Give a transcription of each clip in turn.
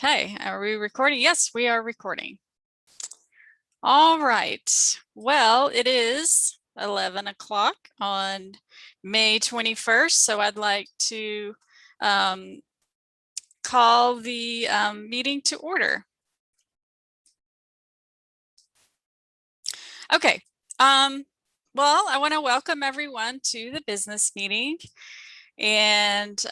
Okay, are we recording? Yes, we are recording. All right. Well, it is 11 o'clock on May 21st, so I'd like to call the meeting to order. Okay. Well, I want to welcome everyone to the business meeting. And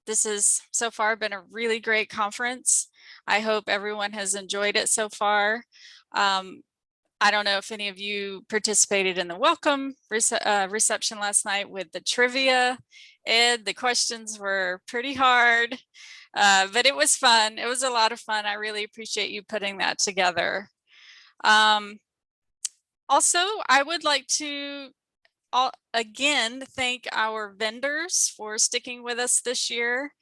this has so far been a really great conference. I hope everyone has enjoyed it so far. I don't know if any of you participated in the welcome reception last night with the trivia. Ed, the questions were pretty hard, but it was fun. It was a lot of fun. I really appreciate you putting that together. Also, I would like to again thank our vendors for sticking with us this year.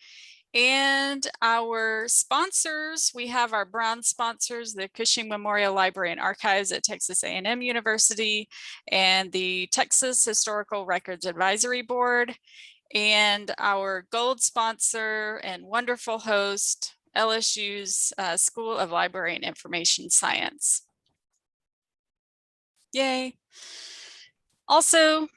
And our sponsors, we have our bronze sponsors, the Cushing Memorial Library and Archives at Texas A&M University and the Texas Historical Records Advisory Board, and our gold sponsor and wonderful host, LSU's School of Library and Information Science. Yay. Also,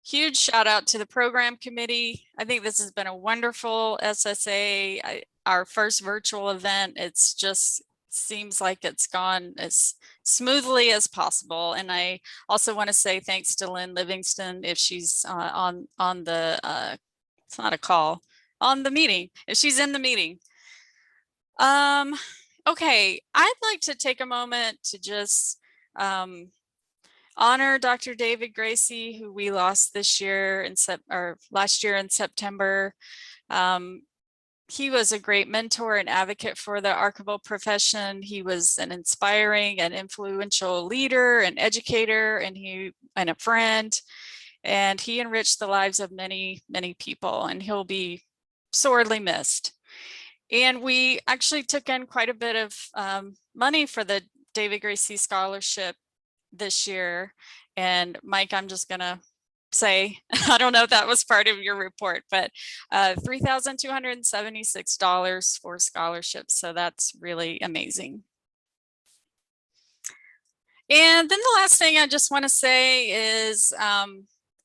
huge shout out to the program committee. I think this has been a wonderful SSA, our first virtual event. It's just seems like it's gone as smoothly as possible. And I also want to say thanks to Lynn Livingston if she's on the, it's not a call, on the meeting, if she's in the meeting. Okay, I'd like to take a moment to just honor Dr. David Gracie, who we lost this year or last year in September. He was a great mentor and advocate for the archival profession. He was an inspiring and influential leader and educator, and a friend. And he enriched the lives of many, many people, and he'll be sorely missed. And we actually took in quite a bit of money for the David Gracie Scholarship this year. And Mike, I'm just gonna say, I don't know if that was part of your report, but $3,276 for scholarships. So that's really amazing. And then the last thing I just want to say is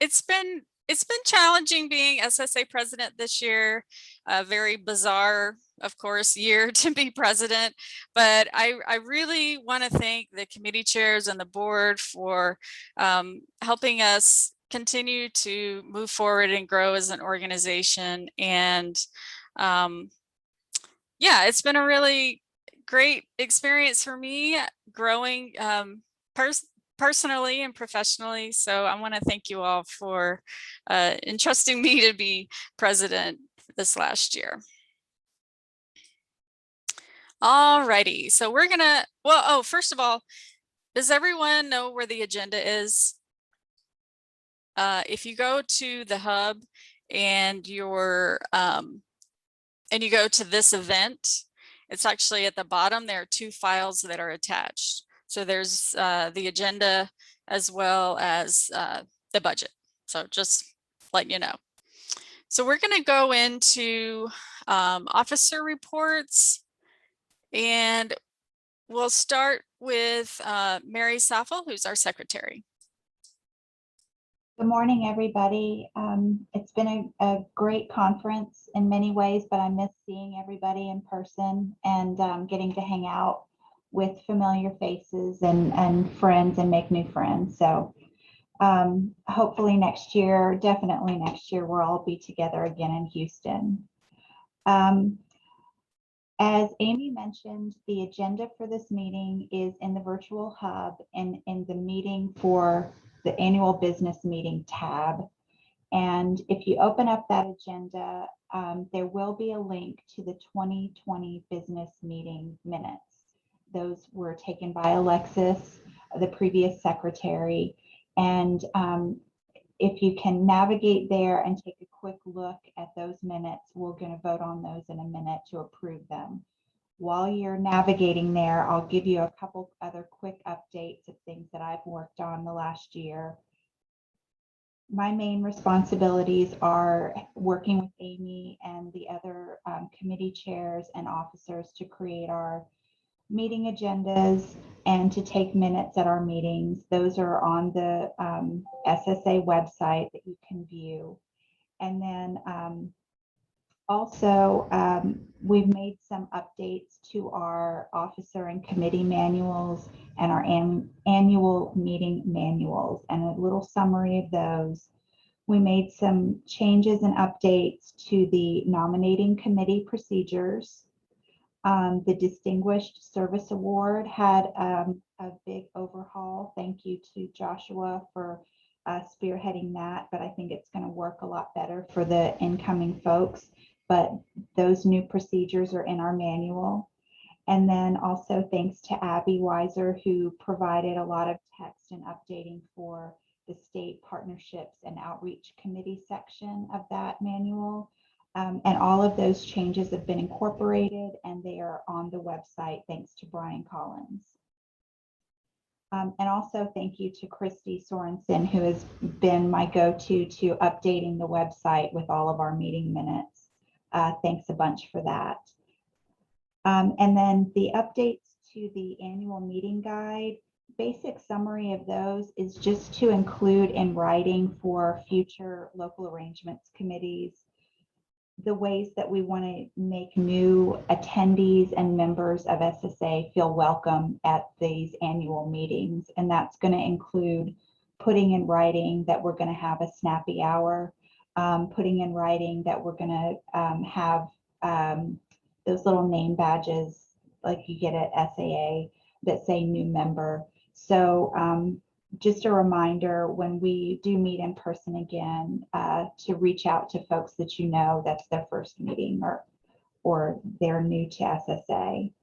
it's been challenging being SSA president this year. A very bizarre, of course, year to be president, but I really want to thank the committee chairs and the board for helping us continue to move forward and grow as an organization. And yeah, it's been a really great experience for me growing personally and professionally. So I want to thank you all for entrusting me to be president this last year. All righty, so we're gonna, well, first of all, does everyone know where the agenda is? If you go to the hub and you go to this event, it's actually at the bottom. There are two files that are attached. So there's the agenda as well as the budget. So just letting you know. So we're going to go into officer reports, and we'll start with Mary Saffel, who's our secretary. Good morning, everybody. It's been a great conference in many ways, but I miss seeing everybody in person and getting to hang out with familiar faces and friends and make new friends. So hopefully next year, definitely next year, we'll all be together again in Houston. As Amy mentioned, the agenda for this meeting is in the virtual hub and in the meeting for the annual business meeting tab. And if you open up that agenda, there will be a link to the 2020 business meeting minutes. Those were taken by Alexis, the previous secretary. And if you can navigate there and take a quick look at those minutes, we're going to vote on those in a minute to approve them. While you're navigating there, I'll give you a couple other quick updates of things that I've worked on the last year. my main responsibilities are working with Amy and the other committee chairs and officers to create our meeting agendas and to take minutes at our meetings. Those are on the SSA website that you can view. And then also, we've made some updates to our officer and committee manuals and our annual meeting manuals, and a little summary of those. We made some changes and updates to the nominating committee procedures. The Distinguished Service Award had a big overhaul. Thank you to Joshua for spearheading that, but I think it's going to work a lot better for the incoming folks. But those new procedures are in our manual. And then also thanks to Abby Weiser, who provided a lot of text and updating for the state partnerships and outreach committee section of that manual. And all of those changes have been incorporated and they are on the website, thanks to Brian Collins. And also thank you to Christy Sorensen, who has been my go-to to updating the website with all of our meeting minutes. Thanks a bunch for that. And then the updates to the annual meeting guide, basic summary of those is just to include in writing for future local arrangements committees the ways that we want to make new attendees and members of SSA feel welcome at these annual meetings. And that's going to include putting in writing that we're going to have a snappy hour, putting in writing that we're going to have those little name badges like you get at SAA that say new member. So just a reminder when we do meet in person again to reach out to folks that you know that's their first meeting or they're new to SSA.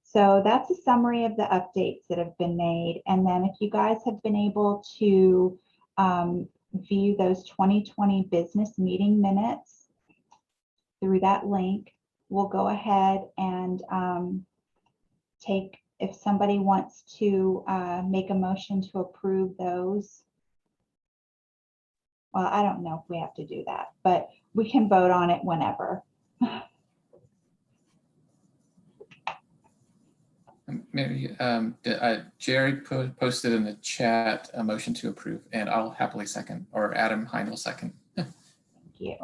So that's a summary of the updates that have been made. And then if you guys have been able to view those 2020 business meeting minutes through that link, we'll go ahead and if somebody wants to make a motion to approve those. Well, I don't know if we have to do that, but we can vote on it whenever. Maybe Jerry posted in the chat a motion to approve, and I'll happily second, or Adam Hein will second. Thank you.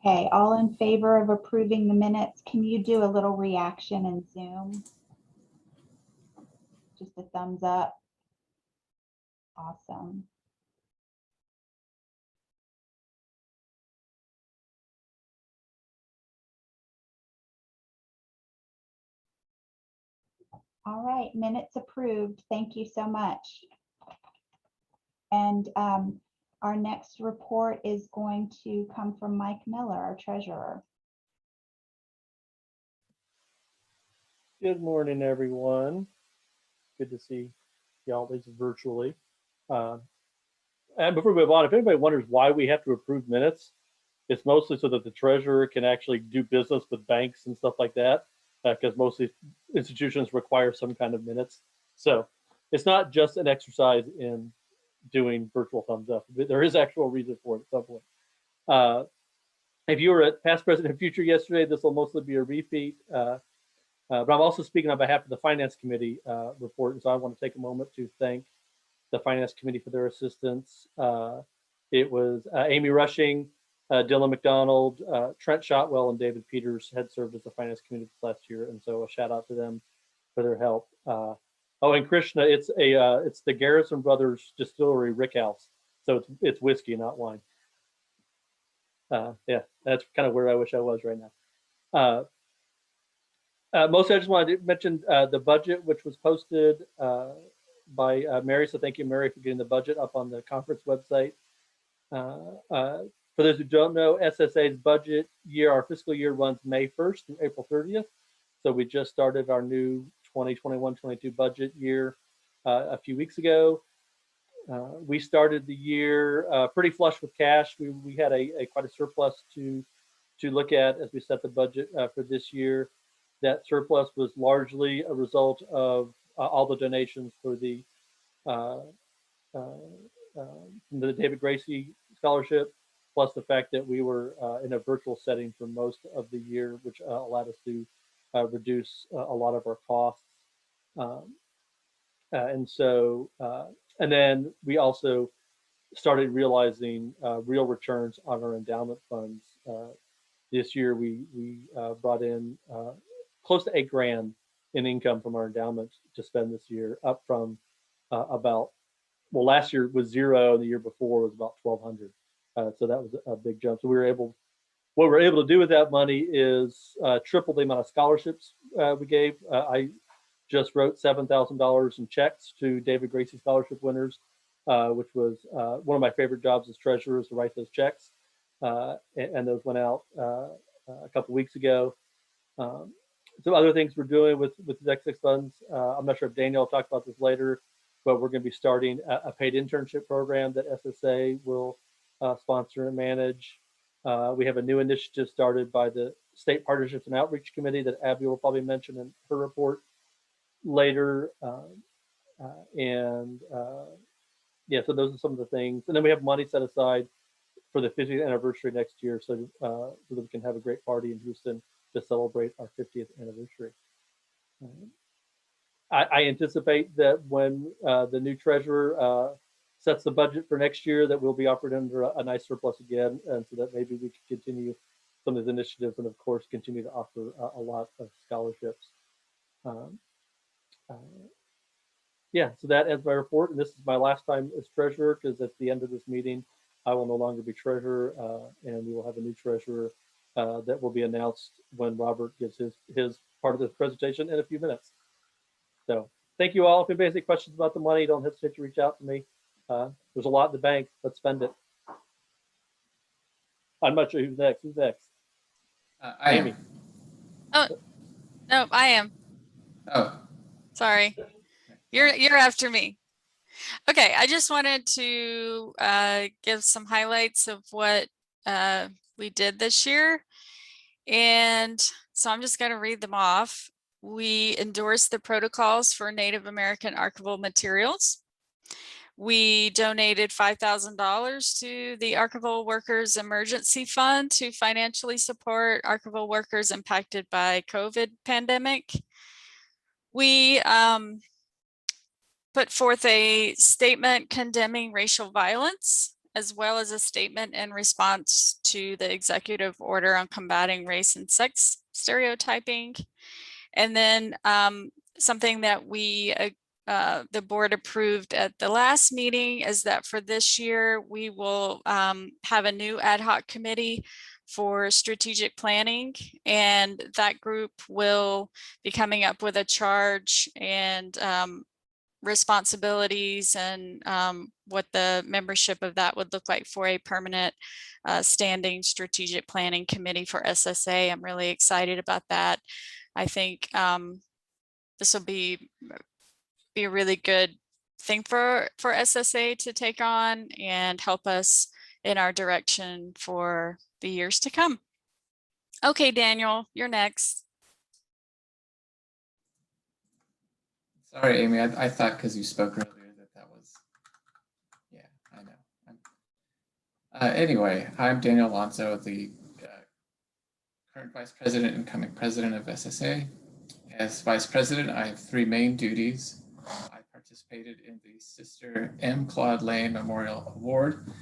Okay, all in favor of approving the minutes, can you do a little reaction in Zoom? Just a thumbs up. Awesome. All right, minutes approved. Thank you so much. And our next report is going to come from Mike Miller, our treasurer. Good morning, everyone. Good to see y'all, at least virtually. And before we move on, if anybody wonders why we have to approve minutes, it's mostly so that the treasurer can actually do business with banks and stuff like that, because most of these institutions require some kind of minutes. So it's not just an exercise in doing virtual thumbs up. There is actual reason for it at some point. If you were at past, present, and future yesterday, this will mostly be a repeat. But I'm also speaking on behalf of the Finance Committee report, and so I want to take a moment to thank the Finance Committee for their assistance. It was Amy Rushing, Dylan McDonald, Trent Shotwell, and David Peters had served as the Finance Committee this last year, and so a shout out to them for their help. Oh, and Krishna, it's the Garrison Brothers Distillery Rick House, so it's whiskey, not wine. Yeah, that's kind of where I wish I was right now. Mostly, I just wanted to mention the budget, which was posted by Mary. So thank you, Mary, for getting the budget up on the conference website. For those who don't know, SSA's budget year, our fiscal year runs May 1st through April 30th. So we just started our new 2021-22 budget year a few weeks ago. We started the year pretty flush with cash. We had a quite a surplus to look at as we set the budget for this year. That surplus was largely a result of all the donations for the David Gracie Scholarship, plus the fact that we were in a virtual setting for most of the year, which allowed us to reduce a lot of our costs. And then we also started realizing real returns on our endowment funds. This year, we brought in close to $8,000 in income from our endowments to spend this year, up from last year was zero, and the year before was about 1,200. So that was a big jump. So what we were able to do with that money is triple the amount of scholarships we gave. I just wrote $7,000 in checks to David Gracie Scholarship winners, which was one of my favorite jobs as treasurer, is to write those checks. And those went out a couple weeks ago. Some other things we're doing with the X6 funds. I'm not sure if Daniel will talk about this later, but we're going to be starting a paid internship program that SSA will sponsor and manage. We have a new initiative started by the State Partnerships and Outreach Committee that Abby will probably mention in her report later. Yeah, so those are some of the things. And then we have money set aside for the 50th anniversary next year, so that we can have a great party in Houston to celebrate our 50th anniversary. I anticipate that when the new treasurer sets the budget for next year, that we'll be operating under a nice surplus again, and so that maybe we can continue some of these initiatives, and of course continue to offer a lot of scholarships. Yeah, so that ends my report, and this is my last time as treasurer, because at the end of this meeting, I will no longer be treasurer, and we will have a new treasurer that will be announced when Robert gives his part of this presentation in a few minutes. So thank you all. If anybody has any questions about the money, don't hesitate to reach out to me. There's a lot in the bank. Let's spend it. I'm not sure who's next. Who's next? I Amy. Oh, no, I am. Oh, Sorry. You're after me. Okay, I just wanted to give some highlights of what we did this year. And so I'm just going to read them off. We endorsed the protocols for Native American archival materials. We donated $5,000 to the Archival Workers Emergency Fund to financially support archival workers impacted by COVID pandemic. We put forth a statement condemning racial violence, as well as a statement in response to the executive order on combating race and sex stereotyping. And then something that the board approved at the last meeting is that for this year, we will have a new ad hoc committee for strategic planning, and that group will be coming up with a charge and responsibilities and what the membership of that would look like for a permanent standing strategic planning committee for SSA. I'm really excited about that. I think this will be a really good thing for SSA to take on and help us in our direction for the years to come. Okay, Daniel, you're next. sorry, Amy. I thought because you spoke earlier that was, yeah, I know. Anyway, I'm Daniel Alonso, the current Vice President and incoming President of SSA. As Vice President, I have three main duties. I participated in the Sister M. Claude Lane Memorial Award,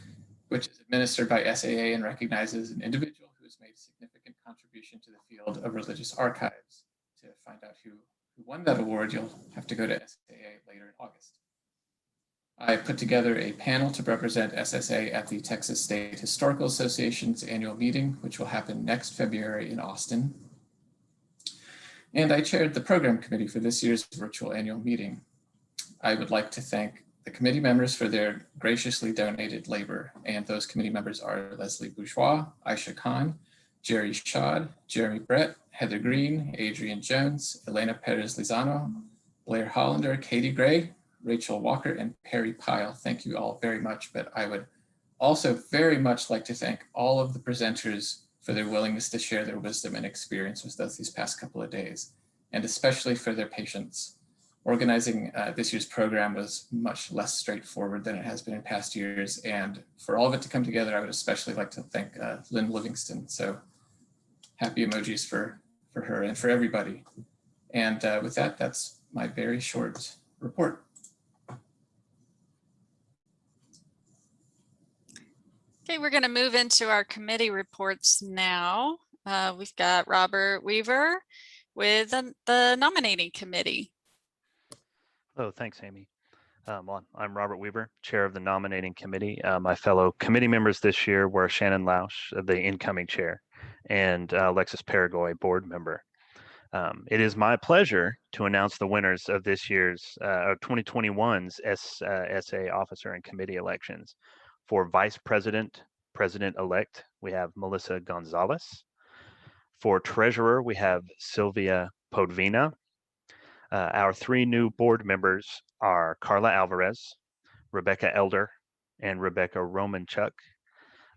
which is administered by SAA and recognizes an individual who has made a significant contribution to the field of religious archives. To find out who won that award, you'll have to go to SAA later in August. I put together a panel to represent SSA at the Texas State Historical Association's annual meeting, which will happen next February in Austin. And I chaired the program committee for this year's virtual annual meeting. I would like to thank the committee members for their graciously donated labor, and those committee members are Leslie Bourgeois, Aisha Khan, Jerry Schad, Jeremy Brett, Heather Green, Adrian Jones, Elena Perez Lizano, Blair Hollander, Katie Gray, Rachel Walker, and Perry Pyle. Thank you all very much. But I would also very much like to thank all of the presenters for their willingness to share their wisdom and experience with us these past couple of days, and especially for their patience. Organizing this year's program was much less straightforward than it has been in past years. And for all of it to come together, I would especially like to thank Lynn Livingston. So happy emojis for her and for everybody. And with that, that's my very short report. Okay, we're going to move into our committee reports now. We've got Robert Weaver with the nominating committee. Oh, thanks, Amy. Well, I'm Robert Weaver, chair of the nominating committee. My fellow committee members this year were Shannon Lausch, the incoming chair, and Alexis Paragoy, board member. It is my pleasure to announce the winners of this year's 2021's SSA officer and committee elections. For vice president, president-elect, we have Melissa Gonzalez. For treasurer, we have Sylvia Podvina. Our three new board members are Carla Alvarez, Rebecca Elder, and Rebecca Romanchuk.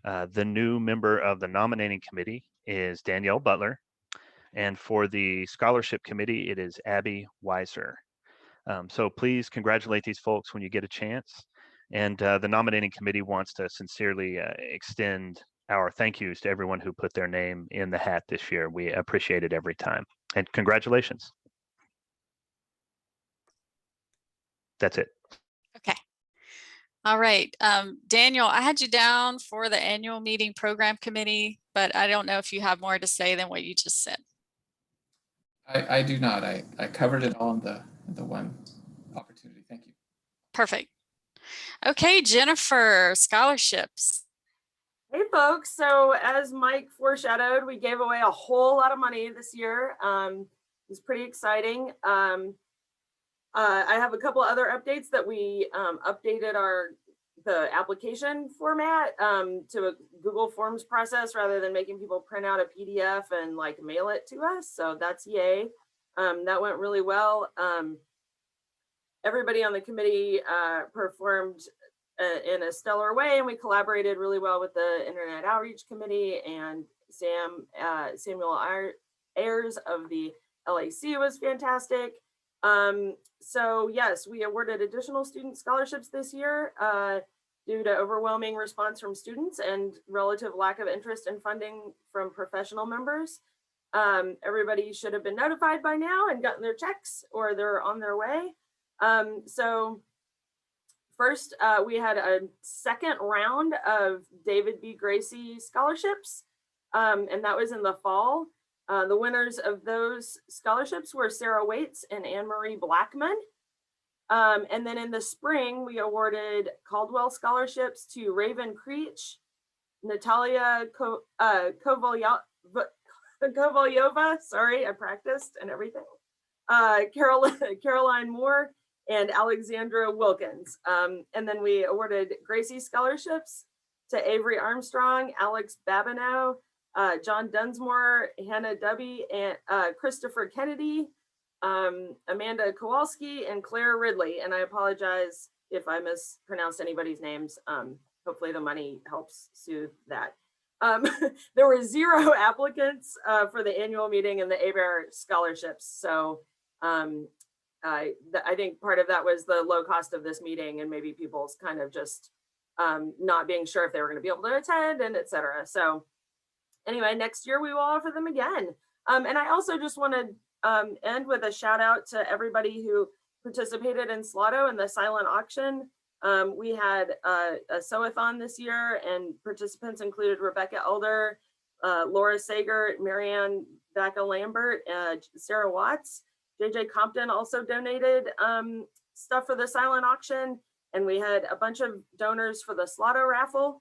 The new member of the nominating committee is Danielle Butler. And for the scholarship committee, it is Abby Weiser. So please congratulate these folks when you get a chance. And the nominating committee wants to sincerely extend our thank yous to everyone who put their name in the hat this year. We appreciate it every time. And congratulations. That's it. Okay. All right. Daniel, I had you down for the annual meeting program committee, but I don't know if you have more to say than what you just said. I do not. I covered it all in the one opportunity. Thank you. Perfect. Okay, Jennifer, scholarships. Hey folks, so as Mike foreshadowed, we gave away a whole lot of money this year. It was pretty exciting. I have a couple other updates that we updated the application format to a Google Forms process rather than making people print out a PDF and like mail it to us. So that's yay. That went really well. Everybody on the committee performed in a stellar way, and we collaborated really well with the Internet Outreach Committee, and Samuel Ayers of the LAC was fantastic. So yes, we awarded additional student scholarships this year due to overwhelming response from students and relative lack of interest in funding from professional members. Everybody should have been notified by now and gotten their checks, or they're on their way. So first, we had a second round of David B. Gracie scholarships, and that was in the fall. The winners of those scholarships were Sarah Waits and Anne-Marie Blackman. And then in the spring, we awarded Caldwell scholarships to Raven Creech, Natalia Kovalyova, sorry, I practiced and everything, Caroline Moore, and Alexandra Wilkins. And then we awarded Gracie scholarships to Avery Armstrong, Alex Babineau, John Dunsmore, Hannah Dubby, and Christopher Kennedy, Amanda Kowalski, and Claire Ridley. And I apologize if I mispronounced anybody's names. Hopefully the money helps soothe that. There were 0 applicants for the annual meeting and the ABEAR scholarships. So I think part of that was the low cost of this meeting and maybe people's kind of just not being sure if they were going to be able to attend and et cetera. So anyway, next year we will offer them again. And I also just want to end with a shout out to everybody who participated in SLOTTO and the silent auction. We had a sew-a-thon this year, and participants included Rebecca Elder, Laura Sager, Marianne Vaca-Lambert, Sarah Watts. JJ Compton also donated stuff for the silent auction, and we had a bunch of donors for the SLOTTO raffle.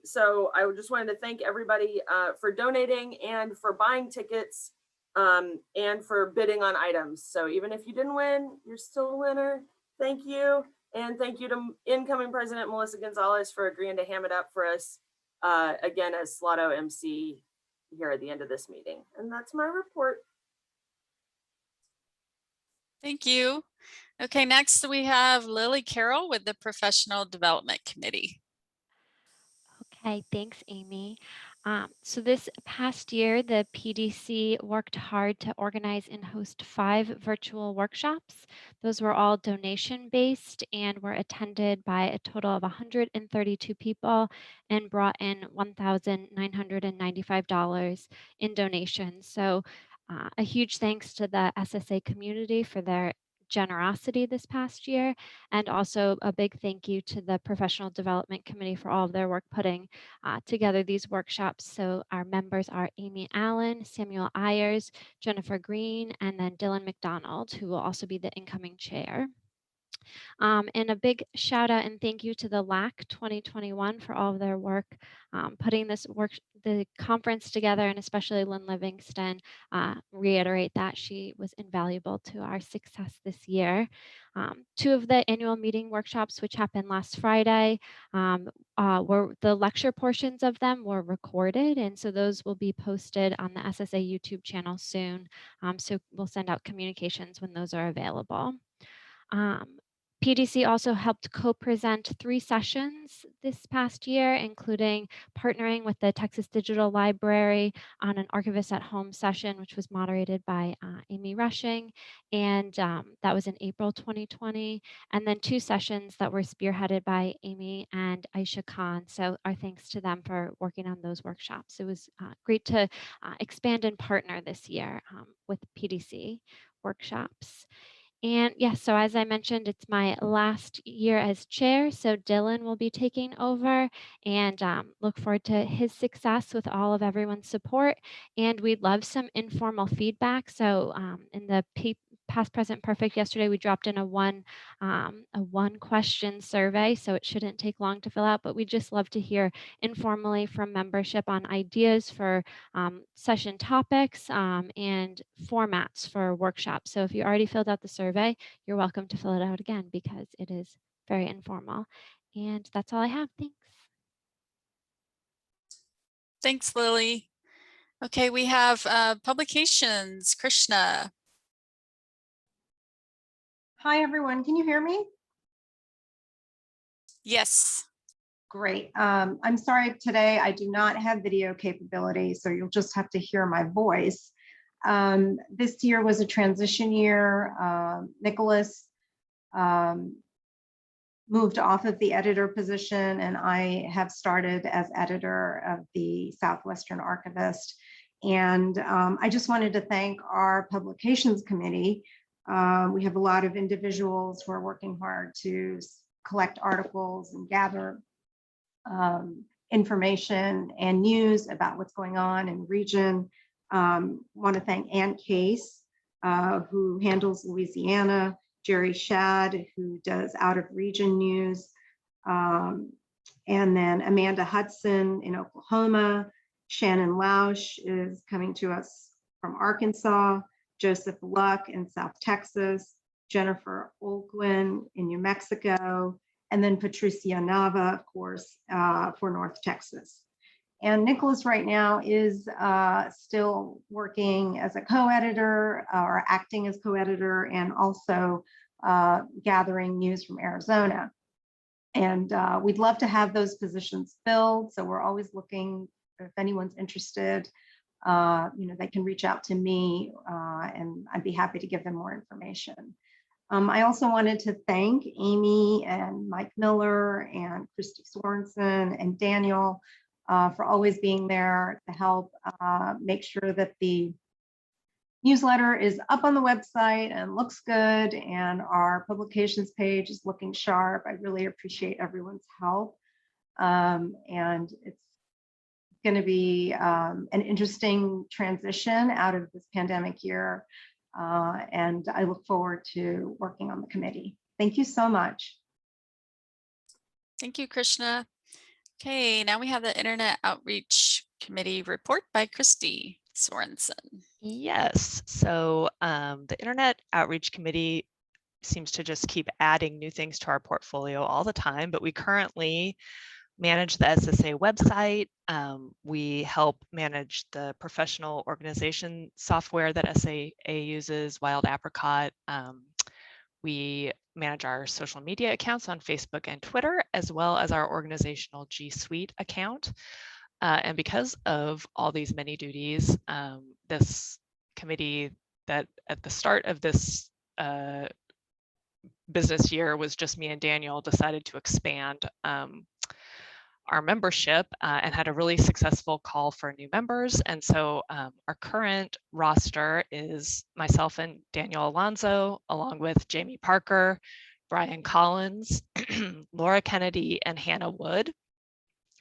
So I just wanted to thank everybody for donating and for buying tickets and for bidding on items. So even if you didn't win, you're still a winner. Thank you. And thank you to incoming President Melissa Gonzalez for agreeing to ham it up for us again as SLOTTO MC here at the end of this meeting. And that's my report. Thank you. Okay, next we have Lily Carroll with the Professional Development Committee. Okay, thanks, Amy. So this past year, the PDC worked hard to organize and host 5 virtual workshops. Those were all donation-based and were attended by a total of 132 people and brought in $1,995 in donations. So a huge thanks to the SSA community for their generosity this past year, and also a big thank you to the Professional Development Committee for all of their work putting together these workshops. So our members are Amy Allen, Samuel Ayers, Jennifer Green, and then Dylan McDonald, who will also be the incoming chair. And a big shout out and thank you to the LAC 2021 for all of their work putting the conference together, and especially Lynn Livingston, reiterate that she was invaluable to our success this year. 2 of the annual meeting workshops, which happened last Friday, were the lecture portions of them were recorded, and so those will be posted on the SSA YouTube channel soon. So we'll send out communications when those are available. PDC also helped co-present 3 sessions this past year, including partnering with the Texas Digital Library on an Archivist at Home session, which was moderated by Amy Rushing, and that was in April 2020, and then 2 sessions that were spearheaded by Amy and Aisha Khan. So our thanks to them for working on those workshops. It was great to expand and partner this year with PDC workshops. And yes, so as I mentioned, it's my last year as chair, so Dylan will be taking over, and look forward to his success with all of everyone's support. And we'd love some informal feedback. So in the past, present, perfect yesterday, we dropped in a one question survey, so it shouldn't take long to fill out, but we'd just love to hear informally from membership on ideas for session topics and formats for workshops. So if you already filled out the survey, you're welcome to fill it out again because it is very informal. And that's all I have. Thanks. Thanks, Lily. Okay, we have publications. Krishna. Hi, everyone. Can you hear me? Yes. Great. I'm sorry today I do not have video capability, so you'll just have to hear my voice. This year was a transition year. Nicholas moved off of the editor position, and I have started as editor of the Southwestern Archivist. And I just wanted to thank our publications committee. We have a lot of individuals who are working hard to collect articles and gather information and news about what's going on in the region. Want to thank Ann Case, who handles Louisiana, Jerry Shad, who does out of region news, and then Amanda Hudson in Oklahoma. Shannon Lausch is coming to us from Arkansas, Joseph Luck in South Texas, Jennifer Olquin in New Mexico, and then Patricia Nava, of course, for North Texas. And Nicholas right now is still working as a co-editor or acting as co-editor, and also gathering news from Arizona. And we'd love to have those positions filled. So we're always looking, if anyone's interested, they can reach out to me and I'd be happy to give them more information. I also wanted to thank Amy and Mike Miller and Christy Sorensen and Daniel for always being there to help make sure that the newsletter is up on the website and looks good, and our publications page is looking sharp. I really appreciate everyone's help. And it's going to be an interesting transition out of this pandemic year. And I look forward to working on the committee. Thank you so much. Thank you, Krishna. Okay, now we have the Internet Outreach Committee report by Christy Sorensen. Yes, so the Internet Outreach Committee seems to just keep adding new things to our portfolio all the time, but we currently manage the SSA website. We help manage the professional organization software that SSA uses, Wild Apricot. We manage our social media accounts on Facebook and Twitter, as well as our organizational G Suite account. And because of all these many duties, this committee that at the start of this business year was just me and Daniel decided to expand our membership and had a really successful call for new members. And so our current roster is myself and Daniel Alonso, along with Jamie Parker, Brian Collins, Laura Kennedy, and Hannah Wood,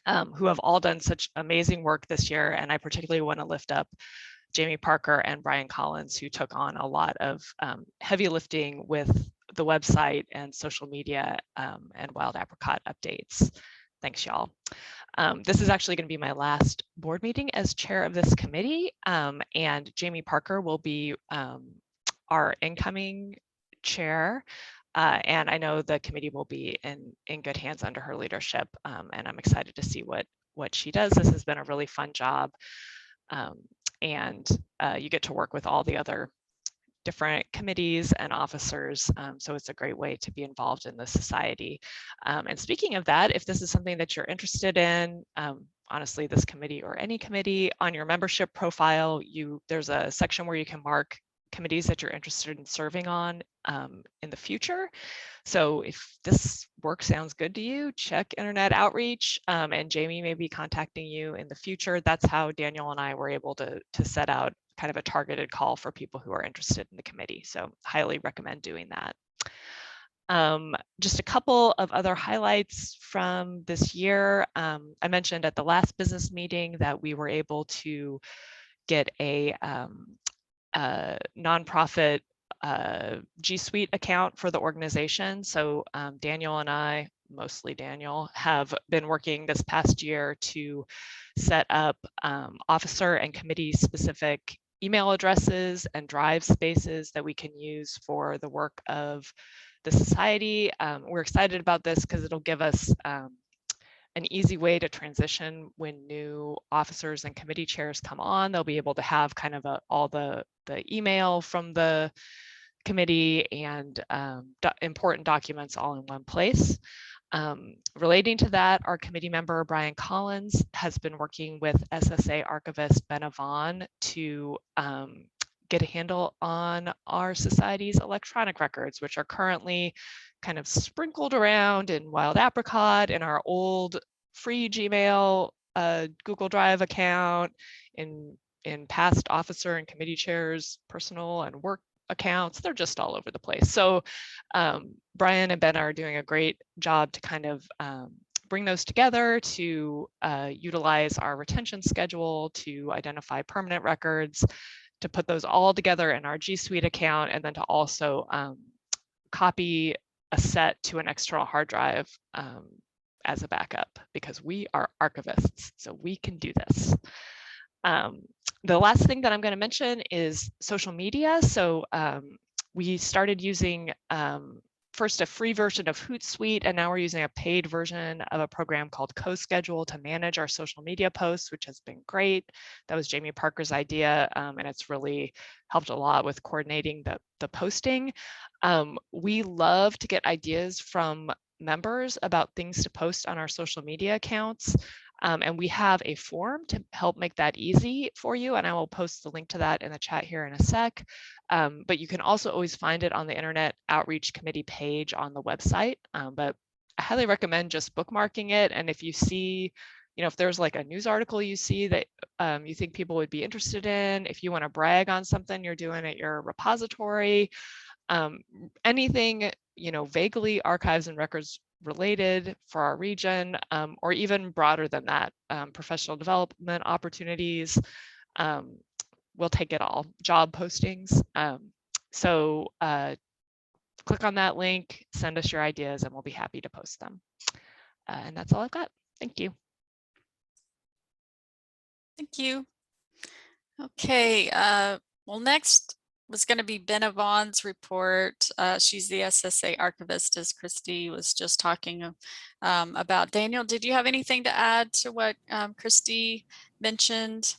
who have all done such amazing work this year. And I particularly want to lift up Jamie Parker and Brian Collins, who took on a lot of heavy lifting with the website and social media and Wild Apricot updates. Thanks, y'all. This is actually going to be my last board meeting as chair of this committee, and Jamie Parker will be our incoming chair. And I know the committee will be in good hands under her leadership, and I'm excited to see what she does. This has been a really fun job, and you get to work with all the other different committees and officers. So it's a great way to be involved in the society. And speaking of that, if this is something that you're interested in, honestly, this committee or any committee, on your membership profile, there's a section where you can mark committees that you're interested in serving on in the future. So if this work sounds good to you, check Internet Outreach, and Jamie may be contacting you in the future. That's how Daniel and I were able to set out kind of a targeted call for people who are interested in the committee. So highly recommend doing that. Just a couple of other highlights from this year. I mentioned at the last business meeting that we were able to get a nonprofit G Suite account for the organization. So Daniel and I, mostly Daniel, have been working this past year to set up officer and committee specific email addresses and drive spaces that we can use for the work of the society. We're excited about this because it'll give us an easy way to transition when new officers and committee chairs come on. They'll be able to have kind of all the email from the committee and important documents all in one place. Relating to that, our committee member, Brian Collins, has been working with SSA archivist Ben Avon to get a handle on our society's electronic records, which are currently kind of sprinkled around in Wild Apricot, in our old free Gmail, Google Drive account, in past officer and committee chairs' personal and work accounts. They're just all over the place. So Brian and Ben are doing a great job to kind of bring those together, to utilize our retention schedule, to identify permanent records, to put those all together in our G Suite account, and then to also copy a set to an external hard drive as a backup, because we are archivists, so we can do this. The last thing that I'm going to mention is social media. So we started using first a free version of Hootsuite, and now we're using a paid version of a program called CoSchedule to manage our social media posts, which has been great. That was Jamie Parker's idea, and it's really helped a lot with coordinating the posting. We love to get ideas from members about things to post on our social media accounts. And we have a form to help make that easy for you. And I will post the link to that in the chat here in a sec. But you can also always find it on the Internet Outreach Committee page on the website. But I highly recommend just bookmarking it. And if you see, if there's like a news article you see that you think people would be interested in, if you want to brag on something you're doing at your repository, anything, vaguely archives and records related for our region, or even broader than that, professional development opportunities, we'll take it all, job postings. So click on that link, send us your ideas, and we'll be happy to post them. And that's all I've got. Thank you. Thank you. Okay, well, next was going to be Ben Avon's report. She's the SSA archivist, as Christy was just talking about. Daniel, did you have anything to add to what Christy mentioned?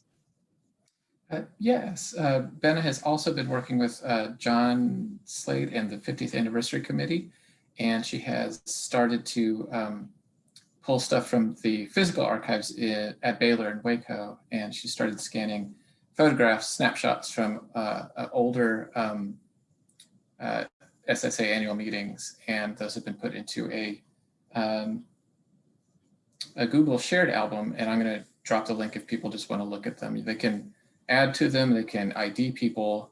Yes, Benna has also been working with John Slade and the 50th Anniversary Committee, and she has started to pull stuff from the physical archives at Baylor and Waco, and she started scanning photographs, snapshots from older SSA annual meetings, and those have been put into a Google shared album, and I'm going to drop the link if people just want to look at them. They can add to them, they can ID people,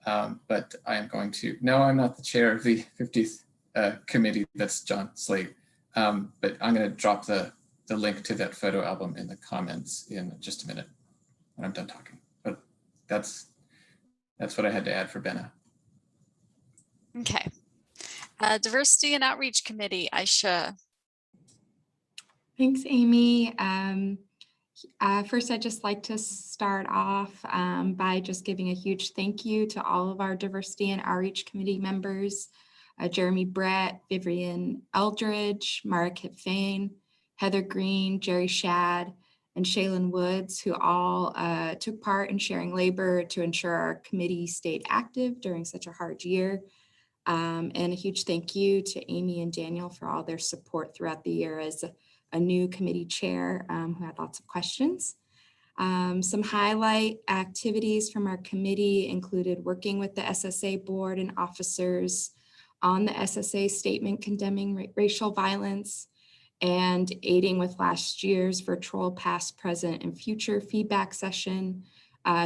but I am going to, no, I'm not the chair of the 50th committee, that's John Slade, but I'm going to drop the link to that photo album in the comments in just a minute when I'm done talking. But that's what I had to add for Benna. Okay. Diversity and Outreach Committee, Aisha. Thanks, Amy. First, I'd just like to start off by just giving a huge thank you to all of our Diversity and Outreach Committee members, Jeremy Brett, Vivian Eldridge, Mara Kipfane, Heather Green, Jerry Shad, and Shaylin Woods, who all took part in sharing labor to ensure our committee stayed active during such a hard year. And a huge thank you to Amy and Daniel for all their support throughout the year as a new committee chair who had lots of questions. Some highlight activities from our committee included working with the SSA board and officers on the SSA statement condemning racial violence and aiding with last year's virtual past, present, and future feedback session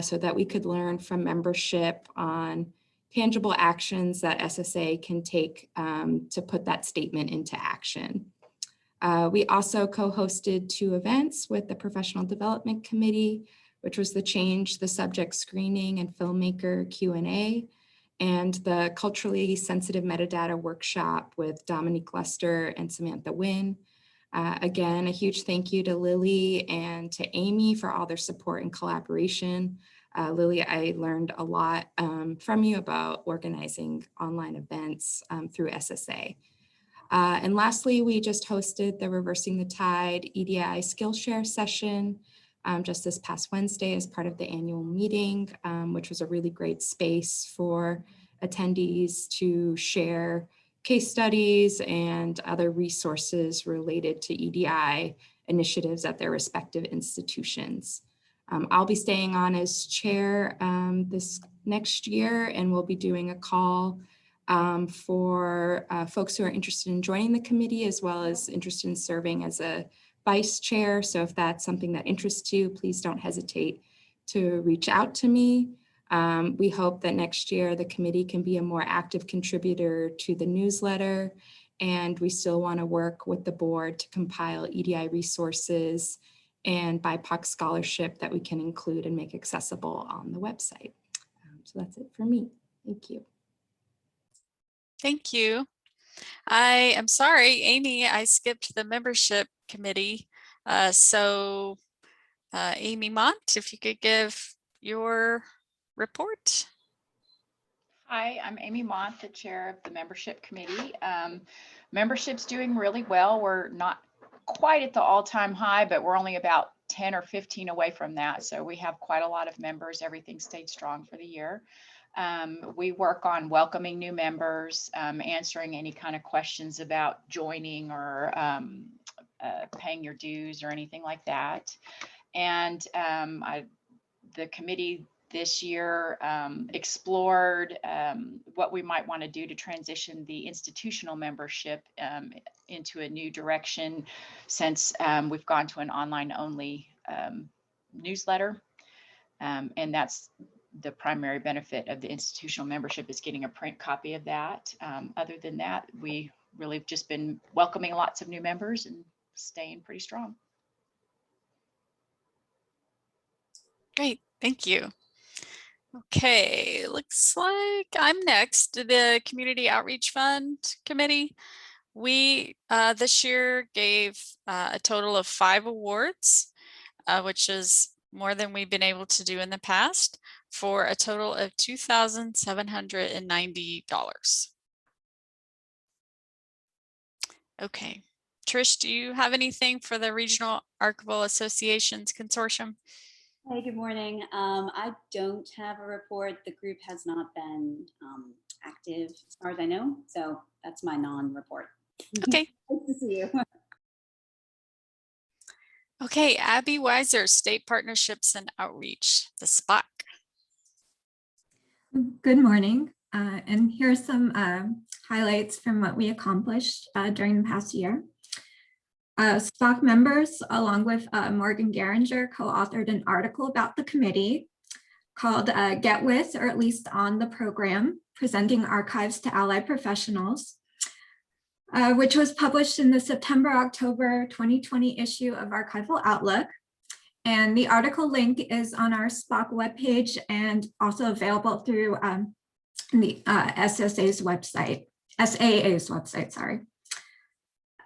so that we could learn from membership on tangible actions that SSA can take to put that statement into action. We also co-hosted 2 events with the Professional Development Committee, which was the Change the Subject Screening and Filmmaker Q&A, and the Culturally Sensitive Metadata Workshop with Dominique Lester and Samantha Wynn. Again, a huge thank you to Lily and to Amy for all their support and collaboration. Lily, I learned a lot from you about organizing online events through SSA. And lastly, we just hosted the Reversing the Tide EDI Skillshare session just this past Wednesday as part of the annual meeting, which was a really great space for attendees to share case studies and other resources related to EDI initiatives at their respective institutions. I'll be staying on as chair this next year, and we'll be doing a call for folks who are interested in joining the committee as well as interested in serving as a vice chair. So if that's something that interests you, please don't hesitate to reach out to me. We hope that next year the committee can be a more active contributor to the newsletter, and we still want to work with the board to compile EDI resources and BIPOC scholarship that we can include and make accessible on the website. So that's it for me. Thank you. Thank you. I am sorry, Amy, I skipped the membership committee. Amy Mont, if you could give your report. Hi, I'm Amy Mont, the chair of the membership committee. Membership's doing really well. We're not quite at the all-time high, but we're only about 10 or 15 away from that. So we have quite a lot of members. Everything stayed strong for the year. We work on welcoming new members, answering any kind of questions about joining or paying your dues or anything like that. And the committee this year explored what we might want to do to transition the institutional membership into a new direction since we've gone to an online only newsletter. And that's the primary benefit of the institutional membership is getting a print copy of that. Other than that, we really have just been welcoming lots of new members and staying pretty strong. Great, thank you. Okay, looks like I'm next. The Community Outreach Fund Committee. We this year gave a total of 5 awards, which is more than we've been able to do in the past, for a total of $2,790. Okay, Trish, do you have anything for the Regional Archival Associations Consortium? Hey, good morning. I don't have a report. The group has not been active as far as I know, so that's my non-report. Okay. Nice to see you. Okay, Abby Weiser, State Partnerships and Outreach, the SPOC. Good morning, and here are some highlights from what we accomplished during the past year. SPOC members, along with Morgan Geringer, co-authored an article about the committee called Get With, or at least On the Program, Presenting Archives to Allied Professionals, which was published in the September-October 2020 issue of Archival Outlook. And the article link is on our SPOC webpage and also available through the SSA's website, SAA's website, sorry.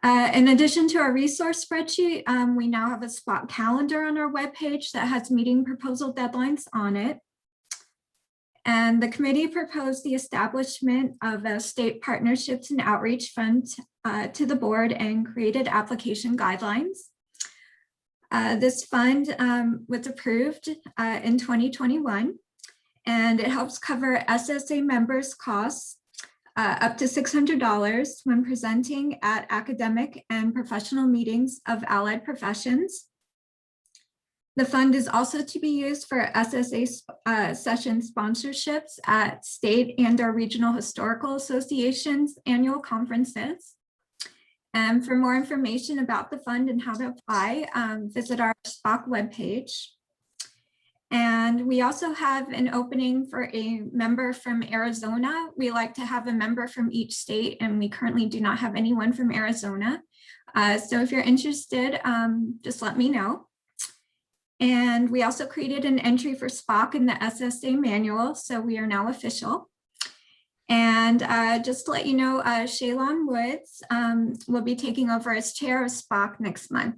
In addition to our resource spreadsheet, we now have a SPOC calendar on our webpage that has meeting proposal deadlines on it. And the committee proposed the establishment of a state partnerships and outreach fund to the board and created application guidelines. This fund was approved in 2021, and it helps cover SSA members' costs up to $600 when presenting at academic and professional meetings of allied professions. The fund is also to be used for SSA session sponsorships at state and/or regional historical associations annual conferences. And for more information about the fund and how to apply, visit our SPOC webpage. And we also have an opening for a member from Arizona. We like to have a member from each state, and we currently do not have anyone from Arizona. So if you're interested, just let me know. And we also created an entry for SPOC in the SSA manual, so we are now official. And just to let you know, Shaylon Woods will be taking over as chair of SPOC next month.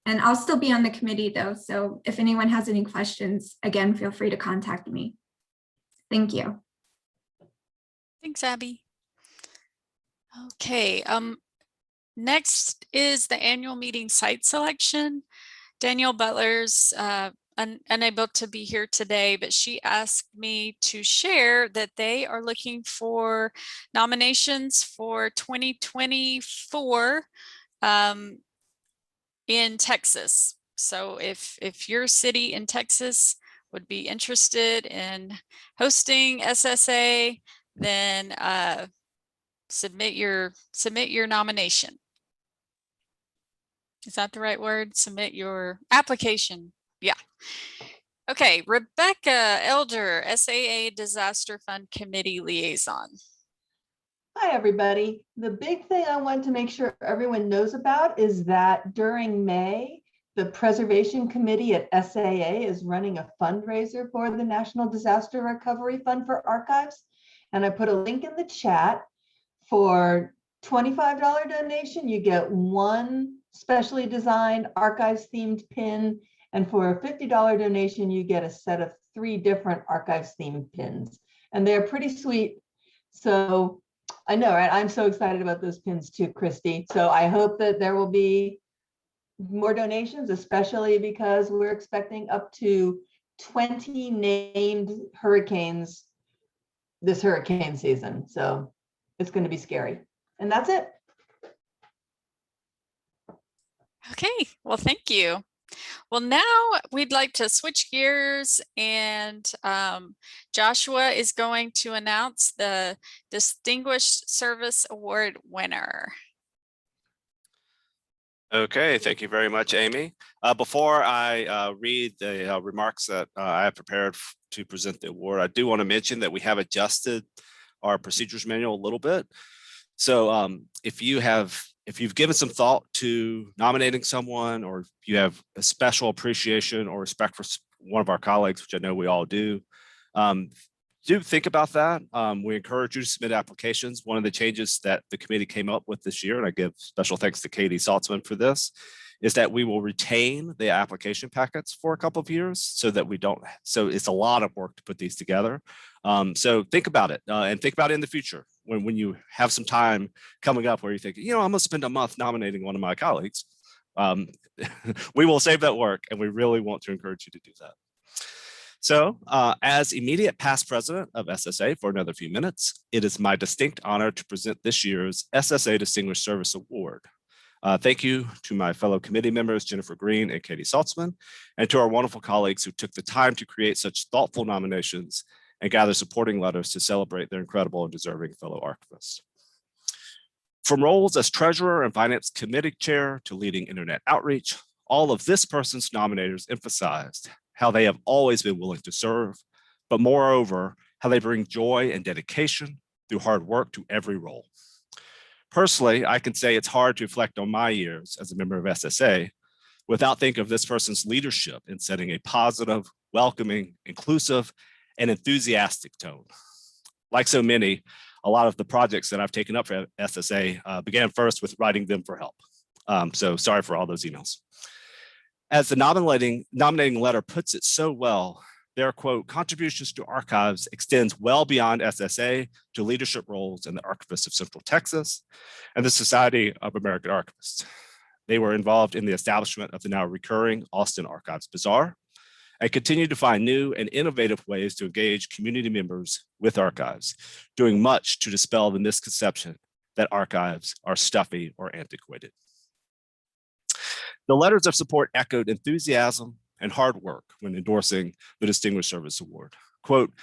And I'll still be on the committee though, so if anyone has any questions, again, feel free to contact me. Thank you. Thanks, Abby. Okay, next is the annual meeting site selection. Danielle Butler's unable to be here today, but she asked me to share that they are looking for nominations for 2024 in Texas. So if your city in Texas would be interested in hosting SSA, then submit your nomination. Is that the right word? Submit your application. Yeah. Okay, Rebecca Elder, SAA Disaster Fund Committee Liaison. Hi, everybody. The big thing I want to make sure everyone knows about is that during May, the Preservation Committee at SAA is running a fundraiser for the National Disaster Recovery Fund for Archives. And I put a link in the chat. For $25 donation, you get one specially designed archives themed pin. And for a $50 donation, you get a set of 3 different archives themed pins. And they're pretty sweet. So I know, right? I'm so excited about those pins too, Christy. So I hope that there will be more donations, especially because we're expecting up to 20 named hurricanes this hurricane season. So it's going to be scary. And that's it. Okay, well, thank you. Well, now we'd like to switch gears, and Joshua is going to announce the Distinguished Service Award winner. Okay, thank you very much, Amy. Before I read the remarks that I have prepared to present the award, I do want to mention that we have adjusted our procedures manual a little bit. So if you've given some thought to nominating someone, or if you have a special appreciation or respect for one of our colleagues, which I know we all do think about that. We encourage you to submit applications. One of the changes that the committee came up with this year, and I give special thanks to Katie Saltzman for this, is that we will retain the application packets for a couple of years so that we don't, so it's a lot of work to put these together. So think about it and think about it in the future when you have some time coming up where you think, you know, I'm gonna spend a month nominating one of my colleagues. we will save that work, and we really want to encourage you to do that. So as immediate past president of SSA for another few minutes, it is my distinct honor to present this year's SSA Distinguished Service Award. Thank you to my fellow committee members, Jennifer Green and Katie Saltzman, and to our wonderful colleagues who took the time to create such thoughtful nominations and gather supporting letters to celebrate their incredible and deserving fellow archivists. From roles as treasurer and finance committee chair to leading internet outreach, all of this person's nominators emphasized how they have always been willing to serve, but moreover, how they bring joy and dedication through hard work to every role. Personally, I can say it's hard to reflect on my years as a member of SSA without thinking of this person's leadership in setting a positive, welcoming, inclusive, and enthusiastic tone. Like so many, a lot of the projects that I've taken up for SSA began first with writing them for help. So sorry for all those emails. As the nominating letter puts it so well, their quote, contributions to archives extends well beyond SSA to leadership roles in the Archivists of Central Texas and the Society of American Archivists. They were involved in the establishment of the now recurring Austin Archives Bazaar and continue to find new and innovative ways to engage community members with archives, doing much to dispel the misconception that archives are stuffy or antiquated. The letters of support echoed enthusiasm and hard work when endorsing the Distinguished Service Award. Quote,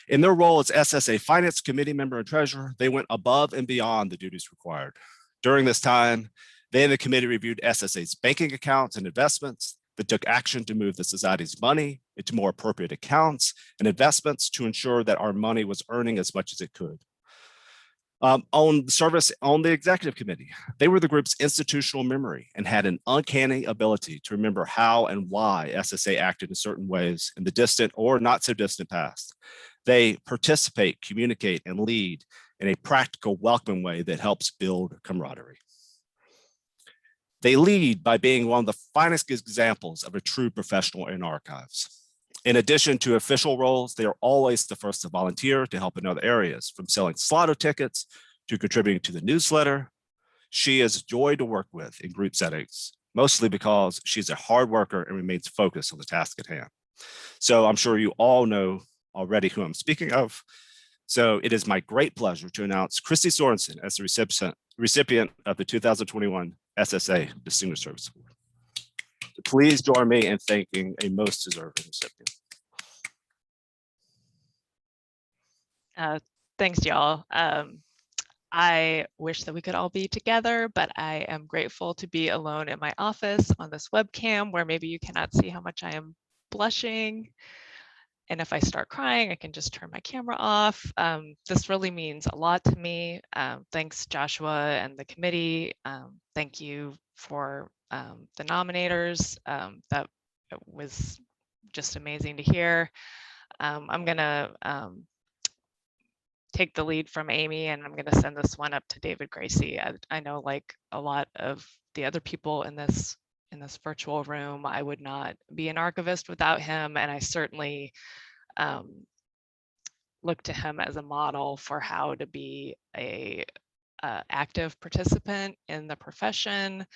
in their role as SSA Finance Committee member and treasurer, they went above and beyond the duties required. During this time, they and the committee reviewed SSA's banking accounts and investments that took action to move the society's money into more appropriate accounts and investments to ensure that our money was earning as much as it could. On the executive committee, they were the group's institutional memory and had an uncanny ability to remember how and why SSA acted in certain ways in the distant or not so distant past. They participate, communicate, and lead in a practical, welcoming way that helps build camaraderie. They lead by being one of the finest examples of a true professional in archives. In addition to official roles, they are always the first to volunteer to help in other areas, from selling SLOTTO tickets to contributing to the newsletter. She is a joy to work with in group settings, mostly because she's a hard worker and remains focused on the task at hand. So I'm sure you all know already who I'm speaking of. So it is my great pleasure to announce Christy Sorensen as the recipient of the 2021 SSA Distinguished Service Award. Please join me in thanking a most deserving recipient. Thanks, y'all. I wish that we could all be together, but I am grateful to be alone in my office on this webcam where maybe you cannot see how much I am blushing. And if I start crying, I can just turn my camera off. This really means a lot to me. Thanks, Joshua and the committee. Thank you for the nominators. That was just amazing to hear. I'm gonna take the lead from Amy, and I'm gonna send this one up to David Gracie. I know, like a lot of the other people in this virtual room, I would not be an archivist without him, and I certainly look to him as a model for how to be a active participant in the profession,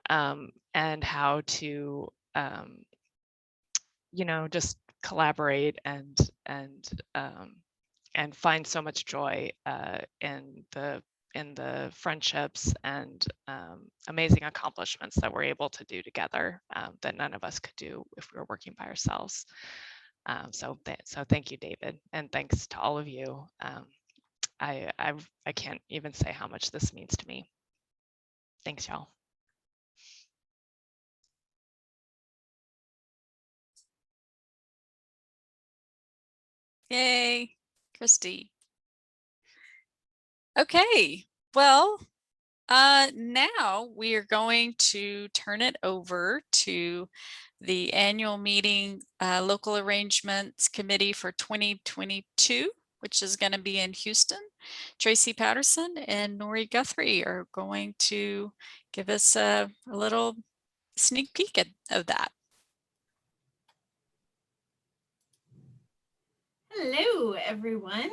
and how to just collaborate and find so much joy in the friendships and amazing accomplishments that we're able to do together that none of us could do if we were working by ourselves. So thank you, David, and thanks to all of you. I can't even say how much this means to me. Thanks, y'all. Yay, Christy. Okay, well, now we are going to turn it over to the annual meeting local arrangements committee for 2022, which is going to be in Houston. Tracy Patterson and Nori Guthrie are going to give us a little sneak peek of that. Hello, everyone.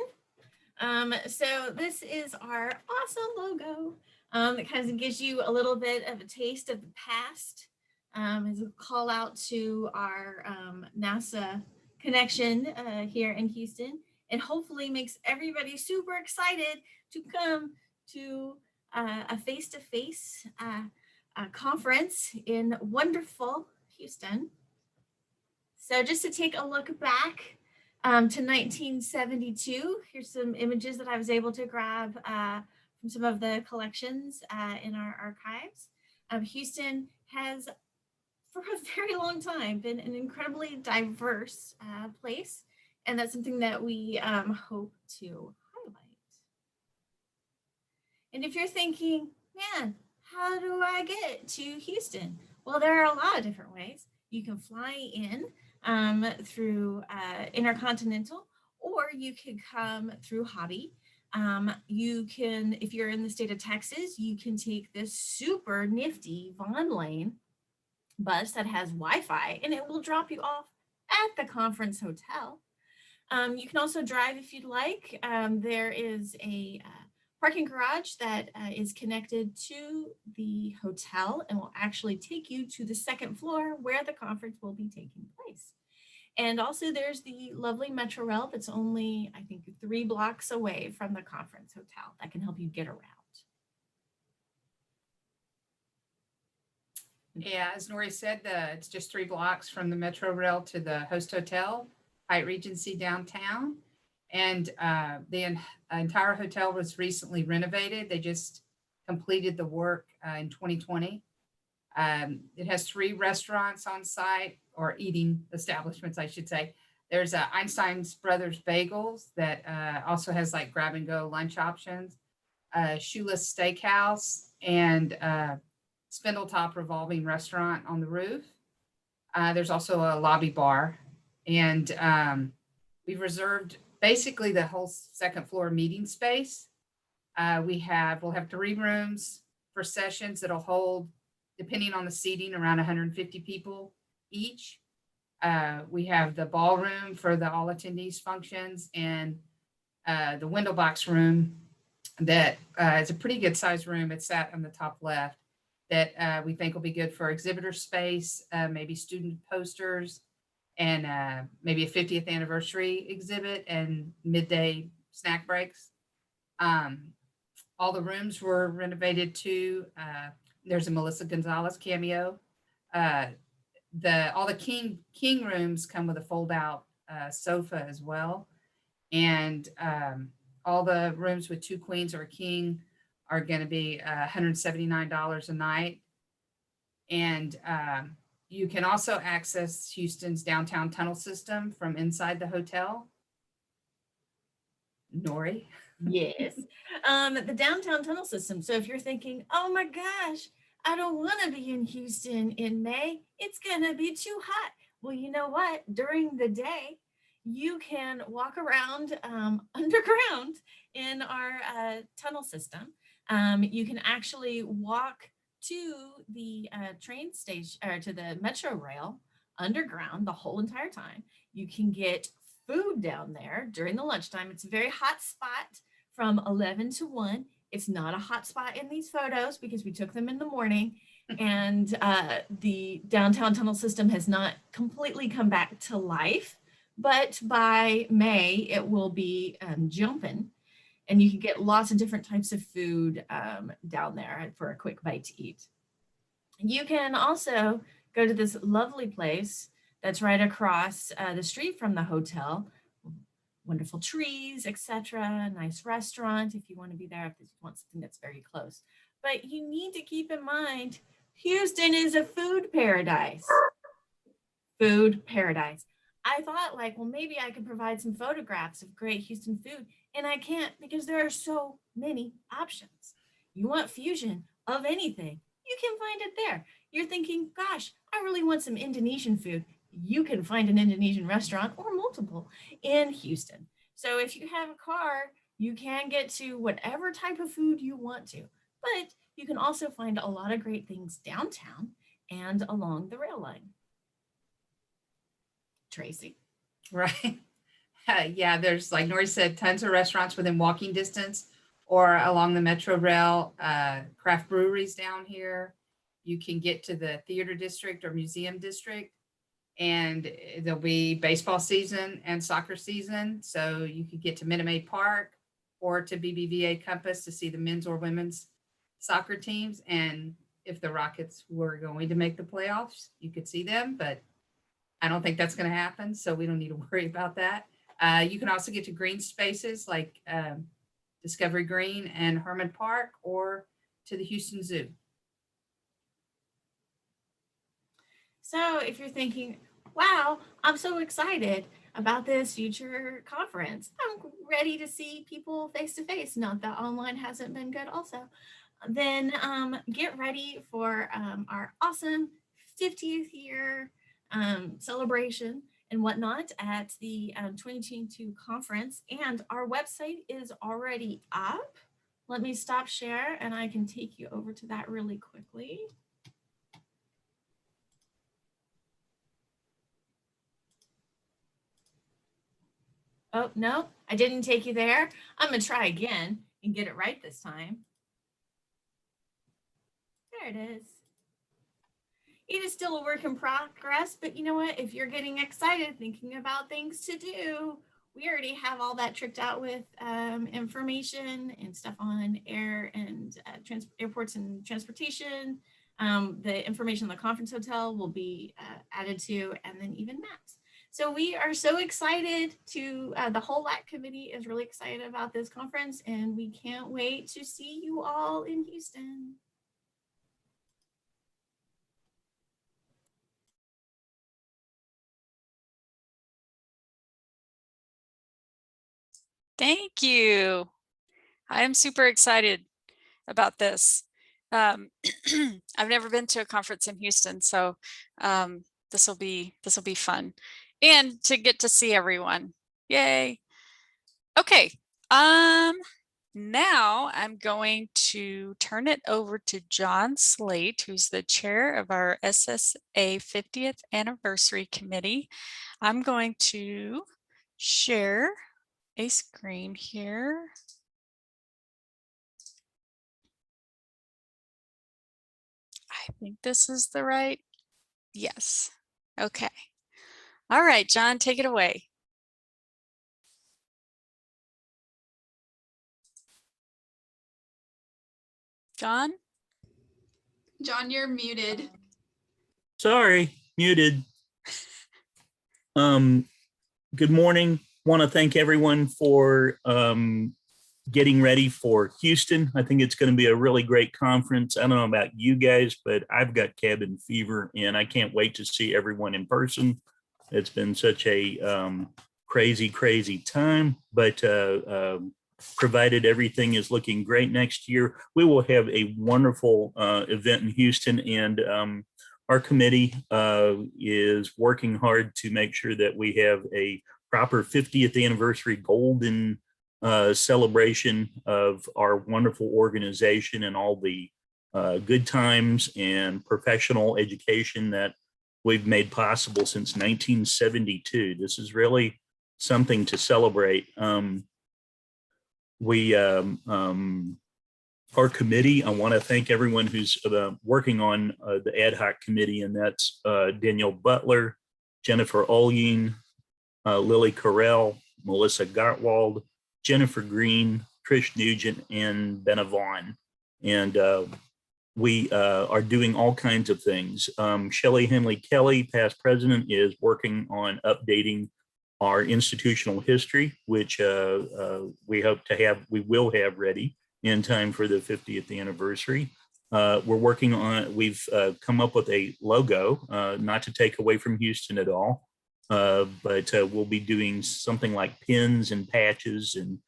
So this is our awesome logo that kind of gives you a little bit of a taste of the past. As a call out to our NASA connection here in Houston, and hopefully makes everybody super excited to come to a face-to-face conference in wonderful Houston. So just to take a look back to 1972, here's some images that I was able to grab from some of the collections in our archives. Houston has, for a very long time, been an incredibly diverse place, and that's something that we hope to highlight. And if you're thinking, man, how do I get to Houston? Well, there are a lot of different ways. You can fly in through Intercontinental, or you could come through Hobby. You can, if you're in the state of Texas, you can take this super nifty Vaughn Lane bus that has Wi-Fi, and it will drop you off at the conference hotel. You can also drive if you'd like. There is a parking garage that is connected to the hotel and will actually take you to the second floor where the conference will be taking place. And also there's the lovely Metro Rail that's only, I think, 3 blocks away from the conference hotel that can help you get around. Yeah, as Nori said, it's just 3 blocks from the Metro Rail to the host hotel, Hyatt Regency downtown. And the entire hotel was recently renovated. They just completed the work in 2020. It has 3 restaurants on site, or eating establishments, I should say. There's Einstein's Brothers Bagels that also has like grab and go lunch options, Shoeless Steakhouse, and Spindletop Revolving Restaurant on the roof. There's also a lobby bar, and we've reserved basically the whole second floor meeting space. We'll have 3 rooms for sessions that'll hold, depending on the seating, around 150 people each. We have the ballroom for the all attendees functions, and the window box room that is a pretty good sized room. It's sat on the top left, that we think will be good for exhibitor space, maybe student posters, and maybe a 50th anniversary exhibit and midday snack breaks. All the rooms were renovated too. There's a Melissa Gonzalez cameo. All the king rooms come with a fold out sofa as well. And all the rooms with 2 queens or a king are going to be $179 a night. And you can also access Houston's downtown tunnel system from inside the hotel. Nori? Yes, the downtown tunnel system. So if you're thinking, oh my gosh, I don't want to be in Houston in May, it's going to be too hot. Well, you know what? During the day, you can walk around underground in our tunnel system. You can actually walk to the train station, or to the Metro Rail underground the whole entire time. You can get food down there during the lunchtime. It's a very hot spot from 11 to 1. It's not a hot spot in these photos because we took them in the morning, and the downtown tunnel system has not completely come back to life, but by May it will be jumping, and you can get lots of different types of food down there for a quick bite to eat. You can also go to this lovely place that's right across the street from the hotel. Wonderful trees, etc. Nice restaurant if you want to be there, if you want something that's very close. But you need to keep in mind, Houston is a food paradise. Food paradise. I thought, like, well, maybe I could provide some photographs of great Houston food, and I can't because there are so many options. You want fusion of anything, you can find it there. You're thinking, gosh, I really want some Indonesian food. You can find an Indonesian restaurant or multiple in Houston. So if you have a car, you can get to whatever type of food you want to, but you can also find a lot of great things downtown and along the rail line. Tracy. Right. Yeah, there's, like Nori said, tons of restaurants within walking distance or along the Metro Rail, craft breweries down here. You can get to the theater district or museum district, and there'll be baseball season and soccer season. So you could get to Minute Maid Park or to BBVA Compass to see the men's or women's soccer teams. And if the Rockets were going to make the playoffs, you could see them, but I don't think that's going to happen. So we don't need to worry about that. You can also get to green spaces like Discovery Green and Herman Park, or to the Houston Zoo. So if you're thinking, wow, I'm so excited about this future conference, I'm ready to see people face to face, not that online hasn't been good also, then get ready for our awesome 50th year celebration and whatnot at the 2022 conference. And our website is already up. Let me stop share and I can take you over to that really quickly. Oh, no, I didn't take you there. I'm gonna try again and get it right this time. There it is. It is still a work in progress, but you know what? If you're getting excited thinking about things to do, we already have all that tricked out with information and stuff on air and airports and transportation. The information in the conference hotel will be added to, and then even maps. So we are so excited to, the whole LAC committee is really excited about this conference, and we can't wait to see you all in Houston. Thank you. I am super excited about this. I've never been to a conference in Houston, so this will be fun, and to get to see everyone. Yay. Okay. Now I'm going to turn it over to John Slate, who's the chair of our SSA 50th Anniversary Committee. I'm going to share a screen here. I think this is the right. Yes. Okay. All right, John, take it away. John? John, you're muted. Sorry, muted. Good morning. Want to thank everyone for getting ready for Houston. I think it's going to be a really great conference. I don't know about you guys, but I've got cabin fever and I can't wait to see everyone in person. It's been such a crazy time, but provided everything is looking great next year, we will have a wonderful event in Houston, and our committee is working hard to make sure that we have a proper 50th anniversary golden celebration of our wonderful organization and all the good times and professional education that we've made possible since 1972. This is really something to celebrate. Our committee, I want to thank everyone who's working on the ad hoc committee, and that's Danielle Butler, Jennifer Olying, Lily Carell, Melissa Gottwald, Jennifer Green, Trish Nugent, and Benna Vaughn. And we are doing all kinds of things. Shelley Henley Kelly, past president, is working on updating our institutional history, which we will have ready in time for the 50th anniversary. We're working on, we've come up with a logo, not to take away from Houston at all, but we'll be doing something like pins and patches and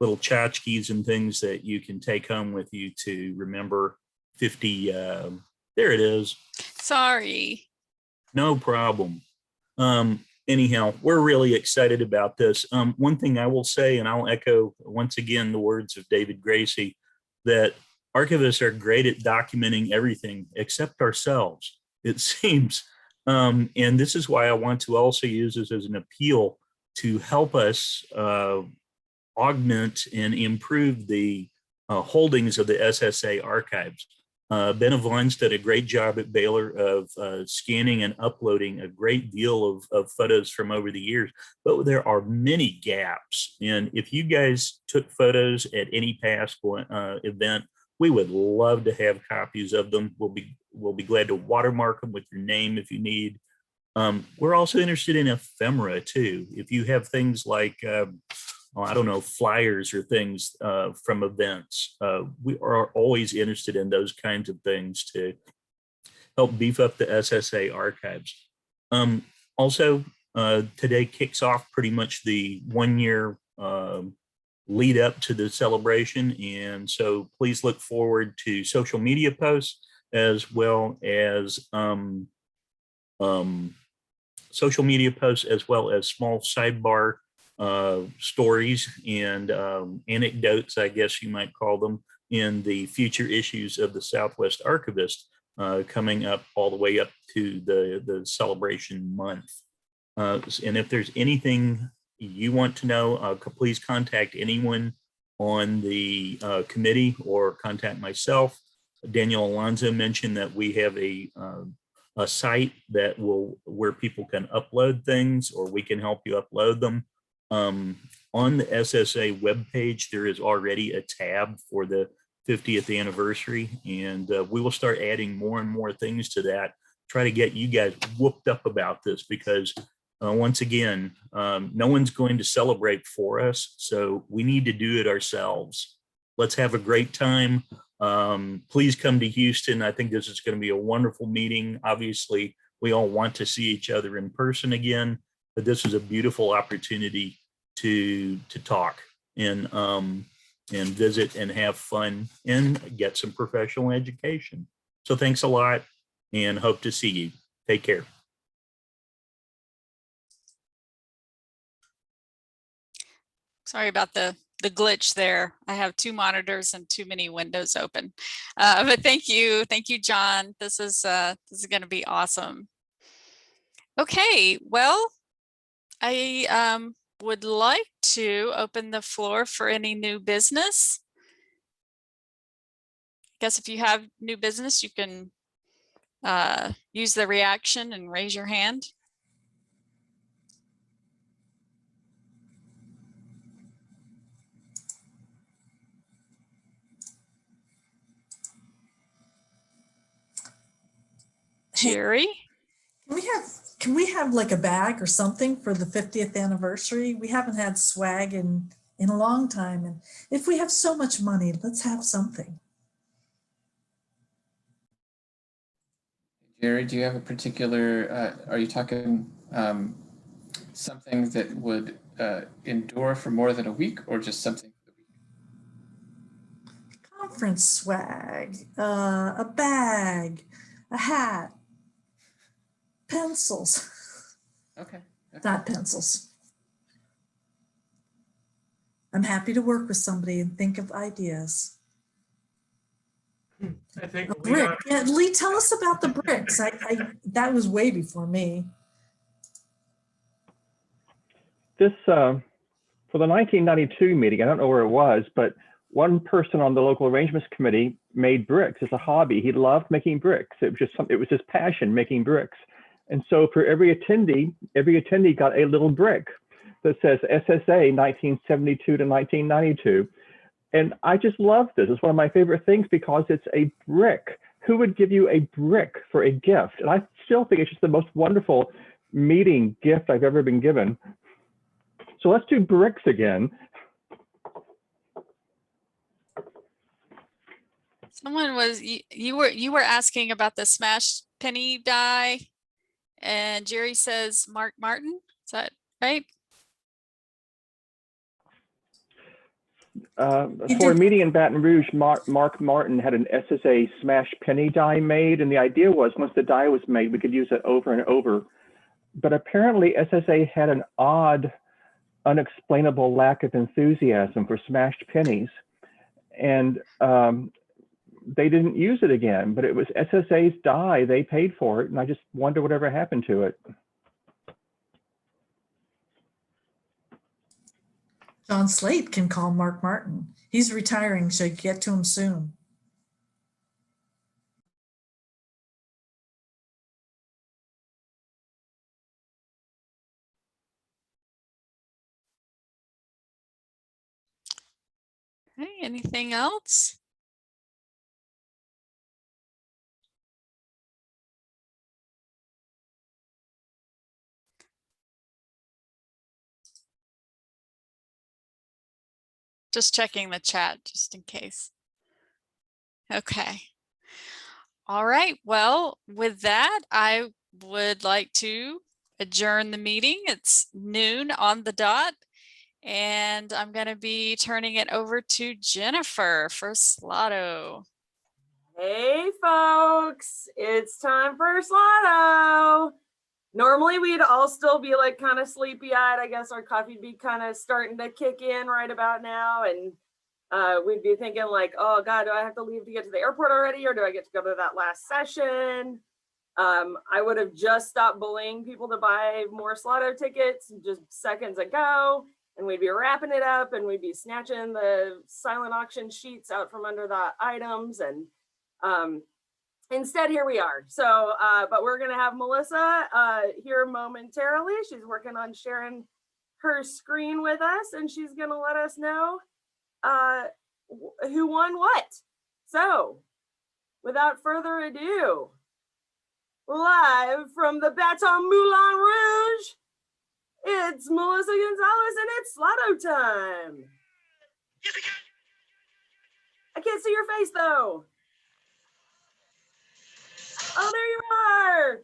little tchotchkes and things that you can take home with you to remember 50. There it is. Sorry. No problem. Anyhow, we're really excited about this. One thing I will say, and I'll echo once again the words of David Gracie, that archivists are great at documenting everything except ourselves, it seems. And this is why I want to also use this as an appeal to help us augment and improve the holdings of the SSA archives. Ben Avon's done a great job at Baylor of scanning and uploading a great deal of photos from over the years, but there are many gaps. And if you guys took photos at any past event, we would love to have copies of them. We'll be glad to watermark them with your name if you need. We're also interested in ephemera too. If you have things like, I don't know, flyers or things from events, we are always interested in those kinds of things to help beef up the SSA archives. Also, today kicks off pretty much the 1 year lead up to the celebration. And so please look forward to social media posts as well as small sidebar stories and anecdotes, I guess you might call them, in the future issues of the Southwest Archivist coming up all the way up to the celebration month. And if there's anything you want to know, please contact anyone on the committee or contact myself. Daniel Alonso mentioned that we have a site that where people can upload things, or we can help you upload them. On the SSA webpage, there is already a tab for the 50th anniversary, and we will start adding more and more things to that. Try to get you guys whooped up about this, because once again, no one's going to celebrate for us, so we need to do it ourselves. Let's have a great time. Please come to Houston. I think this is going to be a wonderful meeting. Obviously, we all want to see each other in person again, but this is a beautiful opportunity to talk and visit and have fun and get some professional education. So thanks a lot and hope to see you. Take care. Sorry about the glitch there. I have 2 monitors and too many windows open. But thank you, John. This is going to be awesome. Okay, well, I would like to open the floor for any new business. I guess if you have new business, you can use the reaction and raise your hand. Jerry? Can we have like a bag or something for the 50th anniversary? We haven't had swag in a long time. And if we have so much money, let's have something. Jerry, do you have a particular, are you talking something that would endure for more than a week, or just something for the week? Conference swag, a bag, a hat, pencils. Okay. Not pencils. I'm happy to work with somebody and think of ideas. I think a brick. Yeah, Lee, tell us about the bricks. That was way before me. This for the 1992 meeting, I don't know where it was, but one person on the local arrangements committee made bricks as a hobby. He loved making bricks. It was just something, it was his passion, making bricks. And so for every attendee got a little brick that says SSA 1972 to 1992. And I just love this. It's one of my favorite things because it's a brick. Who would give you a brick for a gift? And I still think it's just the most wonderful meeting gift I've ever been given. So let's do bricks again. Someone was, you were asking about the smashed penny die, and Jerry says Mark Martin. Is that right? For a meeting in Baton Rouge, Mark Martin had an SSA smash penny die made, and the idea was once the die was made, we could use it over and over. But apparently SSA had an odd, unexplainable lack of enthusiasm for smashed pennies, and they didn't use it again, but it was SSA's die, they paid for it, and I just wonder whatever happened to it. John Slate can call Mark Martin. He's retiring, so get to him soon. Okay, anything else? Just checking the chat just in case. Okay. All right. Well, with that, I would like to adjourn the meeting. It's noon on the dot, and I'm going to be turning it over to Jennifer for SLOTTO. Hey folks, it's time for SLOTTO. Normally we'd all still be like kind of sleepy eyed. I guess our coffee'd be kind of starting to kick in right about now. And we'd be thinking like, oh God, do I have to leave to get to the airport already? Or do I get to go to that last session? I would have just stopped bullying people to buy more SLOTTO tickets just seconds ago. And we'd be wrapping it up and we'd be snatching the silent auction sheets out from under the items. And instead, here we are. So, but we're gonna have Melissa here momentarily. She's working on sharing her screen with us and she's gonna let us know who won what. So, without further ado, live from the Baton Moulin Rouge, it's Melissa Gonzalez and it's SLOTTO time. I can't see your face though. Oh, there you are.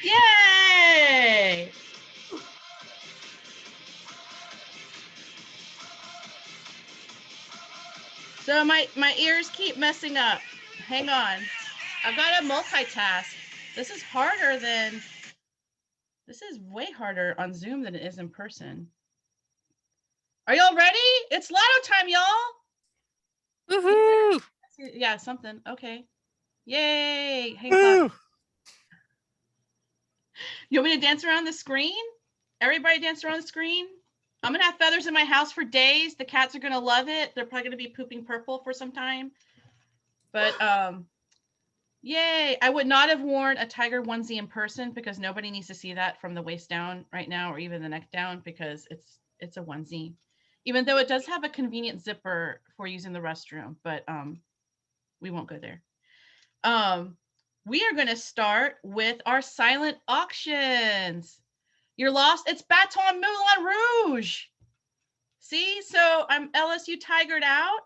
Yay! So my ears keep messing up. Hang on. I've got to multitask. This is way harder on Zoom than it is in person. Are y'all ready? It's SLOTTO time, y'all. Woohoo! Yeah, something. Okay. Yay. Hang on. You want me to dance around the screen? Everybody dance around the screen? I'm going to have feathers in my house for days. The cats are going to love it. They're probably going to be pooping purple for some time. But yay. I would not have worn a tiger onesie in person because nobody needs to see that from the waist down right now or even the neck down because it's a onesie. Even though it does have a convenient zipper for using the restroom, but we won't go there. We are going to start with our silent auctions. You're lost. It's Baton Moulin Rouge. See, so I'm LSU tigered out.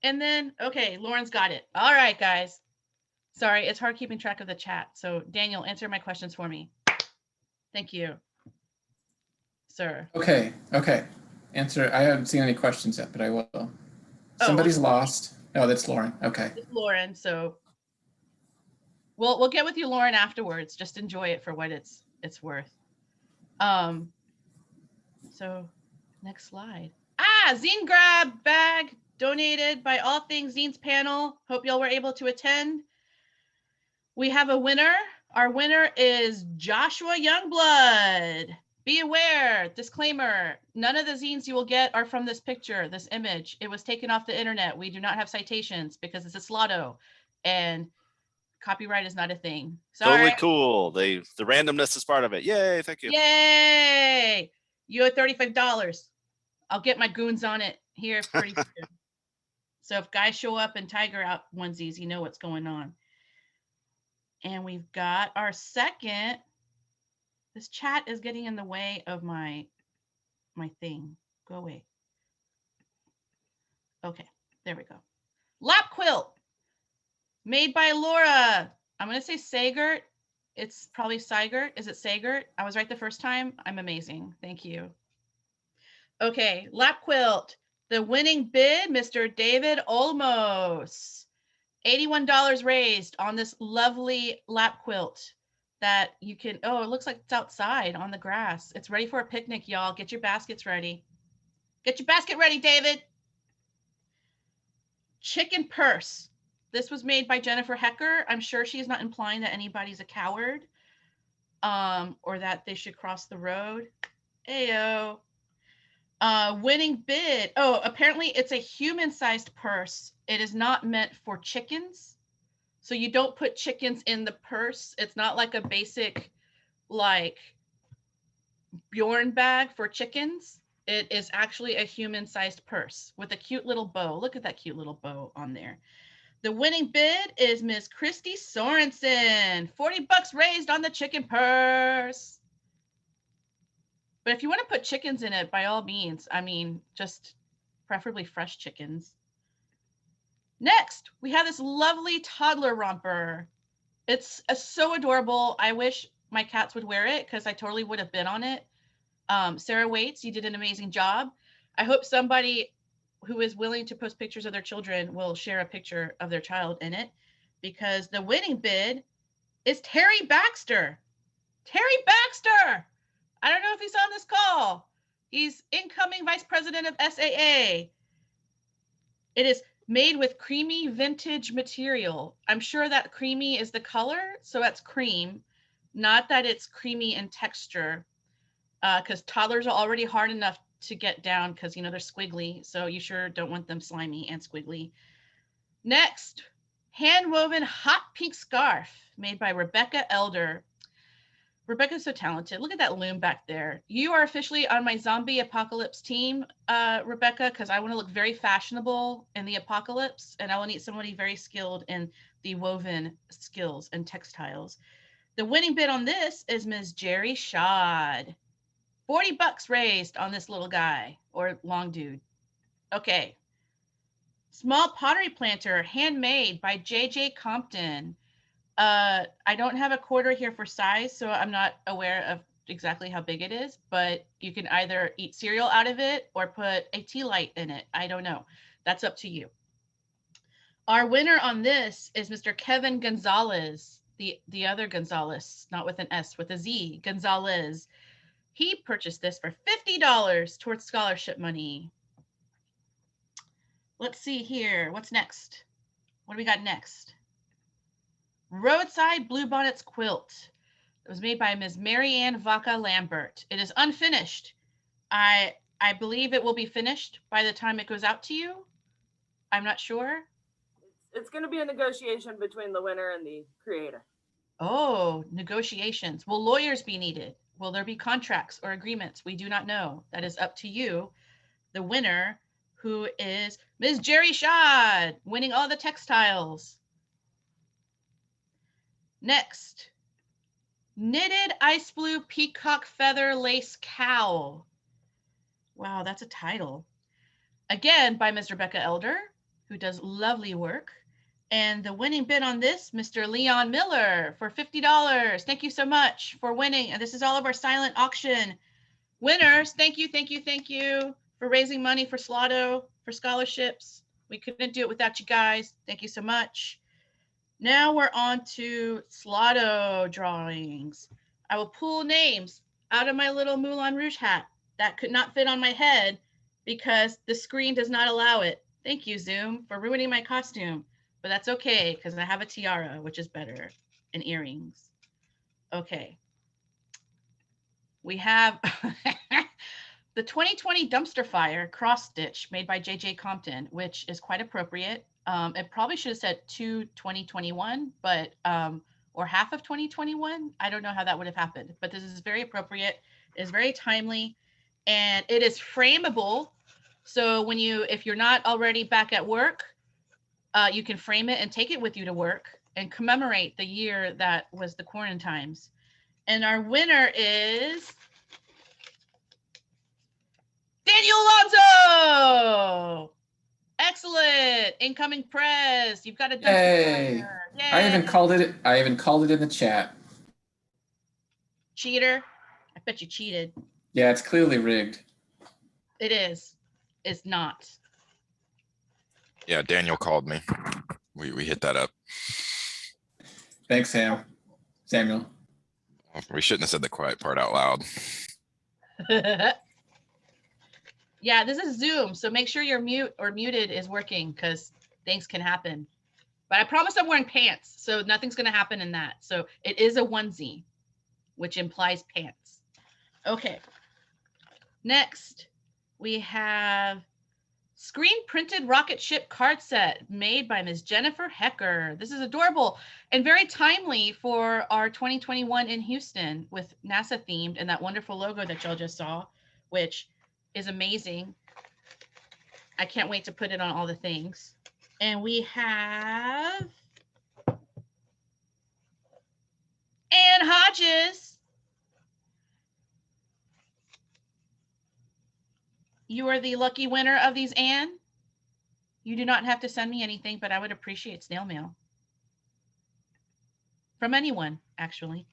And then, okay, Lauren's got it. All right, guys. Sorry, it's hard keeping track of the chat. So Daniel, answer my questions for me. Thank you, sir. Okay. Answer. I haven't seen any questions yet, but I will. Oh, Somebody's lost. Oh, that's Lauren. Okay. It's Lauren, so we'll get with you, Lauren, afterwards. Just enjoy it for what it's worth. So next slide. Zine grab bag donated by All Things Zines panel. Hope y'all were able to attend. We have a winner. Our winner is Joshua Youngblood. Be aware, disclaimer, none of the zines you will get are from this picture, this image. It was taken off the internet. We do not have citations because it's a SLOTTO and copyright is not a thing. Sorry. Totally cool. The randomness is part of it. Yay, thank you. Yay! You owe $35. I'll get my goons on it here pretty soon. So if guys show up in tiger out onesies, you know what's going on. And we've got our second. This chat is getting in the way of my thing. Go away. Okay, there we go. Lap quilt made by Laura. I'm going to say Sagert. It's probably Sigert. Is it Sagert? I was right the first time. I'm amazing. Thank you. Okay, lap quilt. The winning bid, Mr. David Olmos. $81 raised on this lovely lap quilt that you can, oh, it looks like it's outside on the grass. It's ready for a picnic, y'all. Get your baskets ready. Get your basket ready, David. chicken purse. This was made by Jennifer Hecker. I'm sure she is not implying that anybody's a coward or that they should cross the road. Ayo. Winning bid. Oh, apparently it's a human-sized purse. It is not meant for chickens. So you don't put chickens in the purse. It's not like a basic, like, Bjorn bag for chickens. It is actually a human-sized purse with a cute little bow. Look at that cute little bow on there. The winning bid is Miss Christy Sorensen. $40 raised on the chicken purse. But if you want to put chickens in it, by all means, I mean, just preferably fresh chickens. Next, we have this lovely toddler romper. It's so adorable. I wish my cats would wear it because I totally would have bid on it. Sarah Waits, you did an amazing job. I hope somebody who is willing to post pictures of their children will share a picture of their child in it, because the winning bid is Terry Baxter. Terry Baxter! I don't know if he's on this call. He's incoming vice president of SAA. It is made with creamy vintage material. I'm sure that creamy is the color, so that's cream, not that it's creamy in texture, because toddlers are already hard enough to get down because, you know, they're squiggly, so you sure don't want them slimy and squiggly. Next, hand-woven hot pink scarf made by Rebecca Elder. Rebecca's so talented. Look at that loom back there. You are officially on my zombie apocalypse team, Rebecca, because I want to look very fashionable in the apocalypse, and I will need somebody very skilled in the woven skills and textiles. The winning bid on this is Ms. Jerry Shad. $40 raised on this little guy or long dude. Okay. Small pottery planter, handmade by JJ Compton. I don't have a quarter here for size, so I'm not aware of exactly how big it is, but you can either eat cereal out of it or put a tea light in it. I don't know. That's up to you. Our winner on this is Mr. Kevin Gonzalez, the other Gonzalez, not with an S, with a Z, Gonzalez. He purchased this for $50 towards scholarship money. Let's see here. What's next? What do we got next? Roadside Bluebonnets quilt. It was made by Ms. Mary Ann Vaca Lambert. It is unfinished. I believe it will be finished by the time it goes out to you. I'm not sure. It's going to be a negotiation between the winner and the creator. Oh, negotiations. Will lawyers be needed? Will there be contracts or agreements? We do not know. That is up to you, the winner, who is Ms. Jerry Shad, winning all the textiles. Next, knitted ice blue peacock feather lace cowl. Wow, that's a title. Again, by Ms. Rebecca Elder, who does lovely work. And the winning bid on this, Mr. Leon Miller, for $50. Thank you so much for winning. And this is all of our silent auction winners. Thank you, thank you, thank you for raising money for SLOTTO, for scholarships. We couldn't do it without you guys. Thank you so much. Now we're on to SLOTTO drawings. I will pull names out of my little Moulin Rouge hat that could not fit on my head because the screen does not allow it. Thank you, Zoom, for ruining my costume. But that's okay, because I have a tiara, which is better, and earrings. Okay. We have the 2020 dumpster fire cross stitch made by JJ Compton, which is quite appropriate. It probably should have said to 2021, but or half of 2021. I don't know how that would have happened, but this is very appropriate. It is very timely, and it is frameable. So when if you're not already back at work, you can frame it and take it with you to work and commemorate the year that was the quarantines. And our winner is Daniel Alonso. Excellent. Incoming press. You've got a Yay. I even called it in the chat. Cheater. I bet you cheated. Yeah, it's clearly rigged. It is. It's not. Yeah, Daniel called me. We hit that up. Thanks, Samuel. We shouldn't have said the quiet part out loud. Yeah, this is Zoom, so make sure your mute or muted is working, because things can happen. But I promise I'm wearing pants, so nothing's going to happen in that. So it is a onesie, which implies pants. Okay. Next, we have screen printed rocket ship card set made by Ms. Jennifer Hecker. This is adorable and very timely for our 2021 in Houston with NASA themed and that wonderful logo that y'all just saw, which is amazing. I can't wait to put it on all the things. And we have Ann Hodges. You are the lucky winner of these, Ann. You do not have to send me anything, but I would appreciate snail mail. From anyone, actually.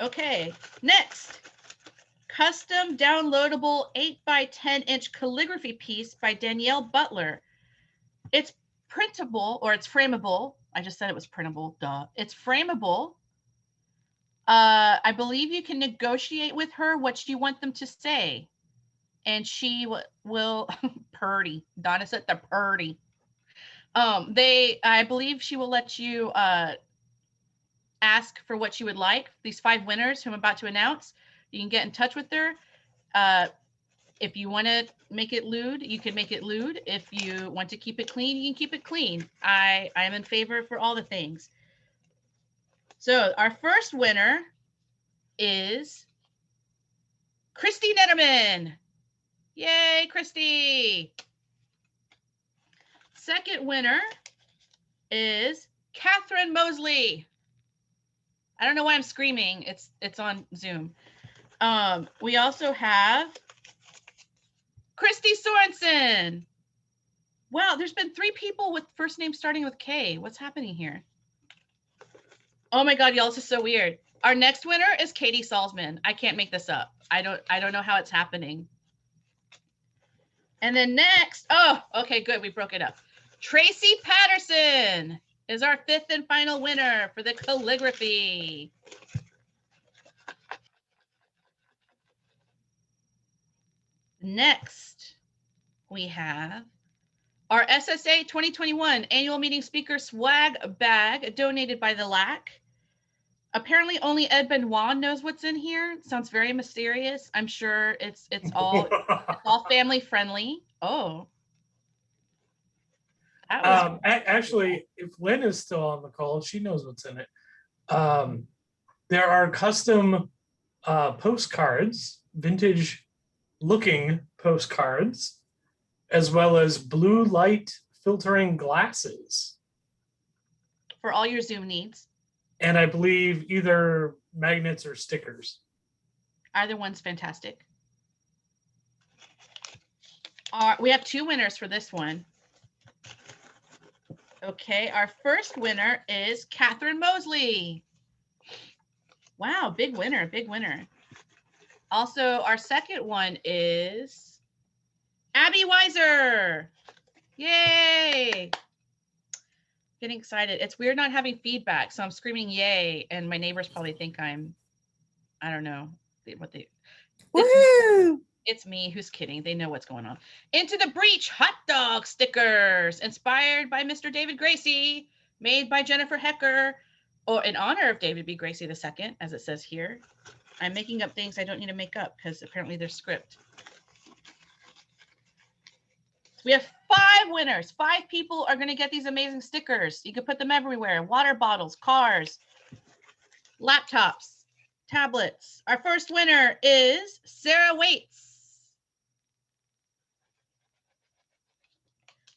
Okay, next. Custom downloadable 8x10-inch calligraphy piece by Danielle Butler. It's printable, or it's frameable. I just said it was printable, duh. It's frameable. I believe you can negotiate with her what you want them to say. And she will, purdy. Donna said the purdy. I believe she will let you ask for what you would like. These 5 winners who I'm about to announce, you can get in touch with her. If you want to make it lewd, you can make it lewd. If you want to keep it clean, you can keep it clean. I am in favor for all the things. So our first winner is Christy Netterman. Yay, Christy. Second winner is Catherine Mosley. I don't know why I'm screaming. It's on Zoom. We also have Christy Sorensen. Wow, there's been 3 people with first names starting with K. What's happening here? Oh my God, y'all, this is so weird. Our next winner is Katie Salzman. I can't make this up. I don't know how it's happening. And then next, oh, okay, good, we broke it up. Tracy Patterson is our 5th and final winner for the calligraphy. Next, we have our SSA 2021 annual meeting speaker swag bag donated by the LAC. Apparently only Ed Benoit knows what's in here. It sounds very mysterious. I'm sure it's all family friendly. Oh. That was Actually, if Lynn is still on the call, she knows what's in it. There are custom postcards, vintage looking postcards, as well as blue light filtering glasses. for all your Zoom needs. And I believe either magnets or stickers. Either one's fantastic. We have 2 winners for this one. Okay, our first winner is Catherine Mosley. Wow, big winner, big winner. Also, our second one is Abby Weiser. Yay! Getting excited. It's weird not having feedback, so I'm screaming yay, and my neighbors probably think I don't know what they. It's me. Who's kidding? They know what's going on. Into the Breach hot dog stickers, inspired by Mr. David Gracie, made by Jennifer Hecker, or in honor of David B. Gracie II, as it says here. I'm making up things I don't need to make up because apparently they're script. We have 5 winners. 5 people are going to get these amazing stickers. You can put them everywhere. Water bottles, cars, laptops, tablets. Our first winner is Sarah Waits.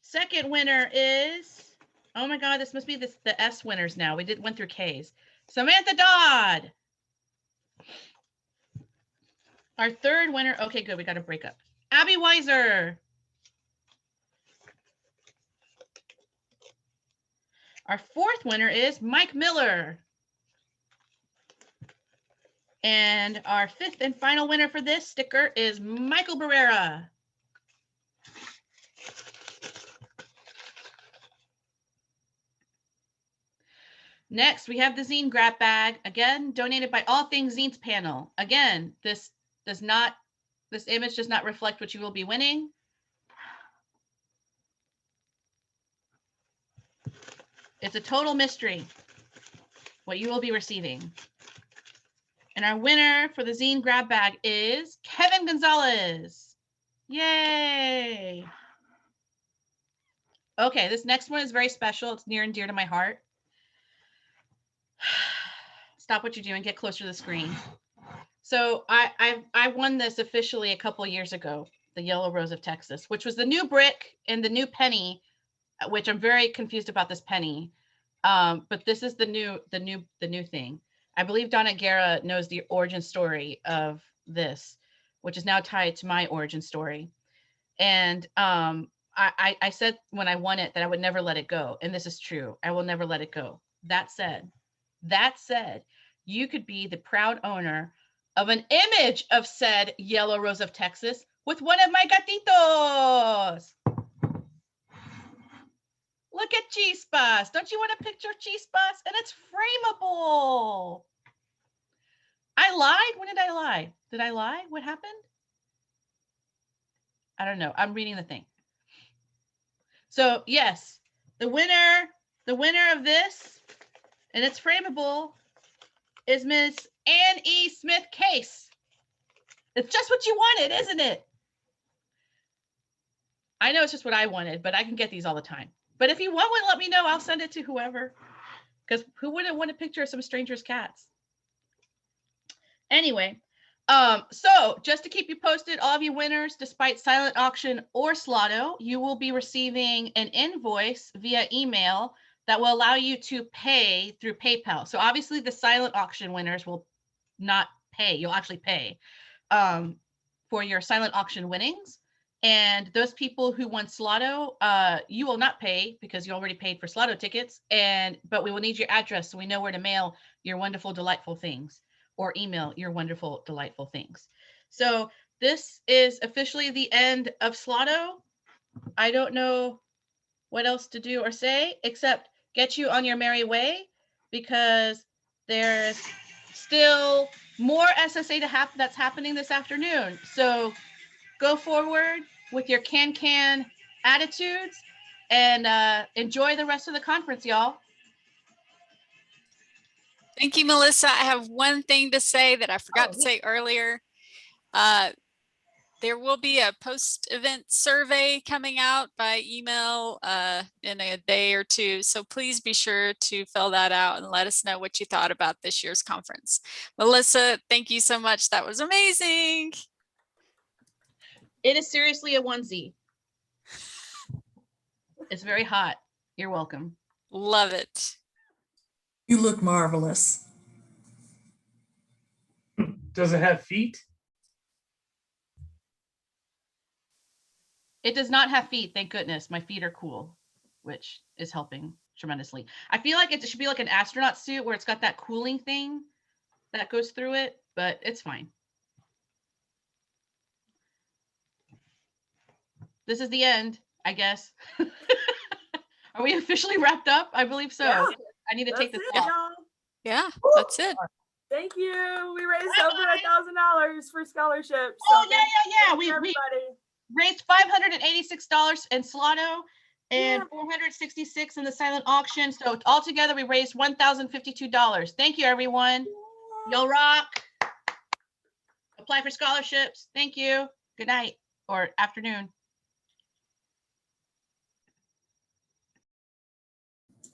Second winner is, oh my God, this must be the S winners now. We went through K's. Samantha Dodd. Our third winner, okay, good, we got to break up. Abby Weiser. Our fourth winner is Mike Miller. And our 5th and final winner for this sticker is Michael Barrera. Next, we have the zine grab bag, again, donated by All Things Zines panel. Again, this image does not reflect what you will be winning. It's a total mystery what you will be receiving. And our winner for the zine grab bag is Kevin Gonzalez. Yay. Okay, this next one is very special. It's near and dear to my heart. Stop what you're doing, get closer to the screen. So I won this officially a couple years ago, the Yellow Rose of Texas, which was the new brick and the new penny, which I'm very confused about this penny. But this is the new thing. I believe Donna Guerra knows the origin story of this, which is now tied to my origin story. And I said when I won it that I would never let it go. And this is true. I will never let it go. That said, you could be the proud owner of an image of said Yellow Rose of Texas with one of my gatitos. Look at Chispas. Don't you want a picture of Chispas? And it's frameable. I lied. When did I lie? Did I lie? What happened? I don't know. I'm reading the thing. So yes, the winner of this, and it's frameable, is Miss Ann E. Smith Case. It's just what you wanted, isn't it? I know it's just what I wanted, but I can get these all the time. But if you want one, let me know. I'll send it to whoever. Because who wouldn't want a picture of some stranger's cats? Anyway, so just to keep you posted, all of you winners, despite silent auction or SLOTTO, you will be receiving an invoice via email that will allow you to pay through PayPal. So obviously the silent auction winners will not pay. You'll actually pay for your silent auction winnings. And those people who won SLOTTO, you will not pay because you already paid for SLOTTO tickets. But we will need your address so we know where to mail your wonderful, delightful things, or email your wonderful, delightful things. So this is officially the end of SLOTTO. I don't know what else to do or say except get you on your merry way, because there's still more SSA that's happening this afternoon. So go forward with your can attitudes and enjoy the rest of the conference, y'all. Thank you, Melissa. I have one thing to say that I forgot to say earlier. There will be a post-event survey coming out by email in a day or two. So please be sure to fill that out and let us know what you thought about this year's conference. Melissa, thank you so much. That was amazing. It is seriously a onesie. It's very hot. You're welcome. Love it. You look marvelous. Does it have feet? It does not have feet, thank goodness. My feet are cool, which is helping tremendously. I feel like it should be like an astronaut suit where it's got that cooling thing that goes through it, but it's fine. This is the end, I guess. Are we officially wrapped up? I believe so. Yeah, I need to take this That's off. it, y'all. Yeah, that's it. Thank you. We raised over $1,000 for scholarships. Oh, So yeah. thank We you, everybody. raised $586 in SLOTTO and $466 in the silent auction. So altogether, we raised $1,052. Thank you, everyone. Y'all rock. Apply for scholarships. Thank you. Good night or afternoon.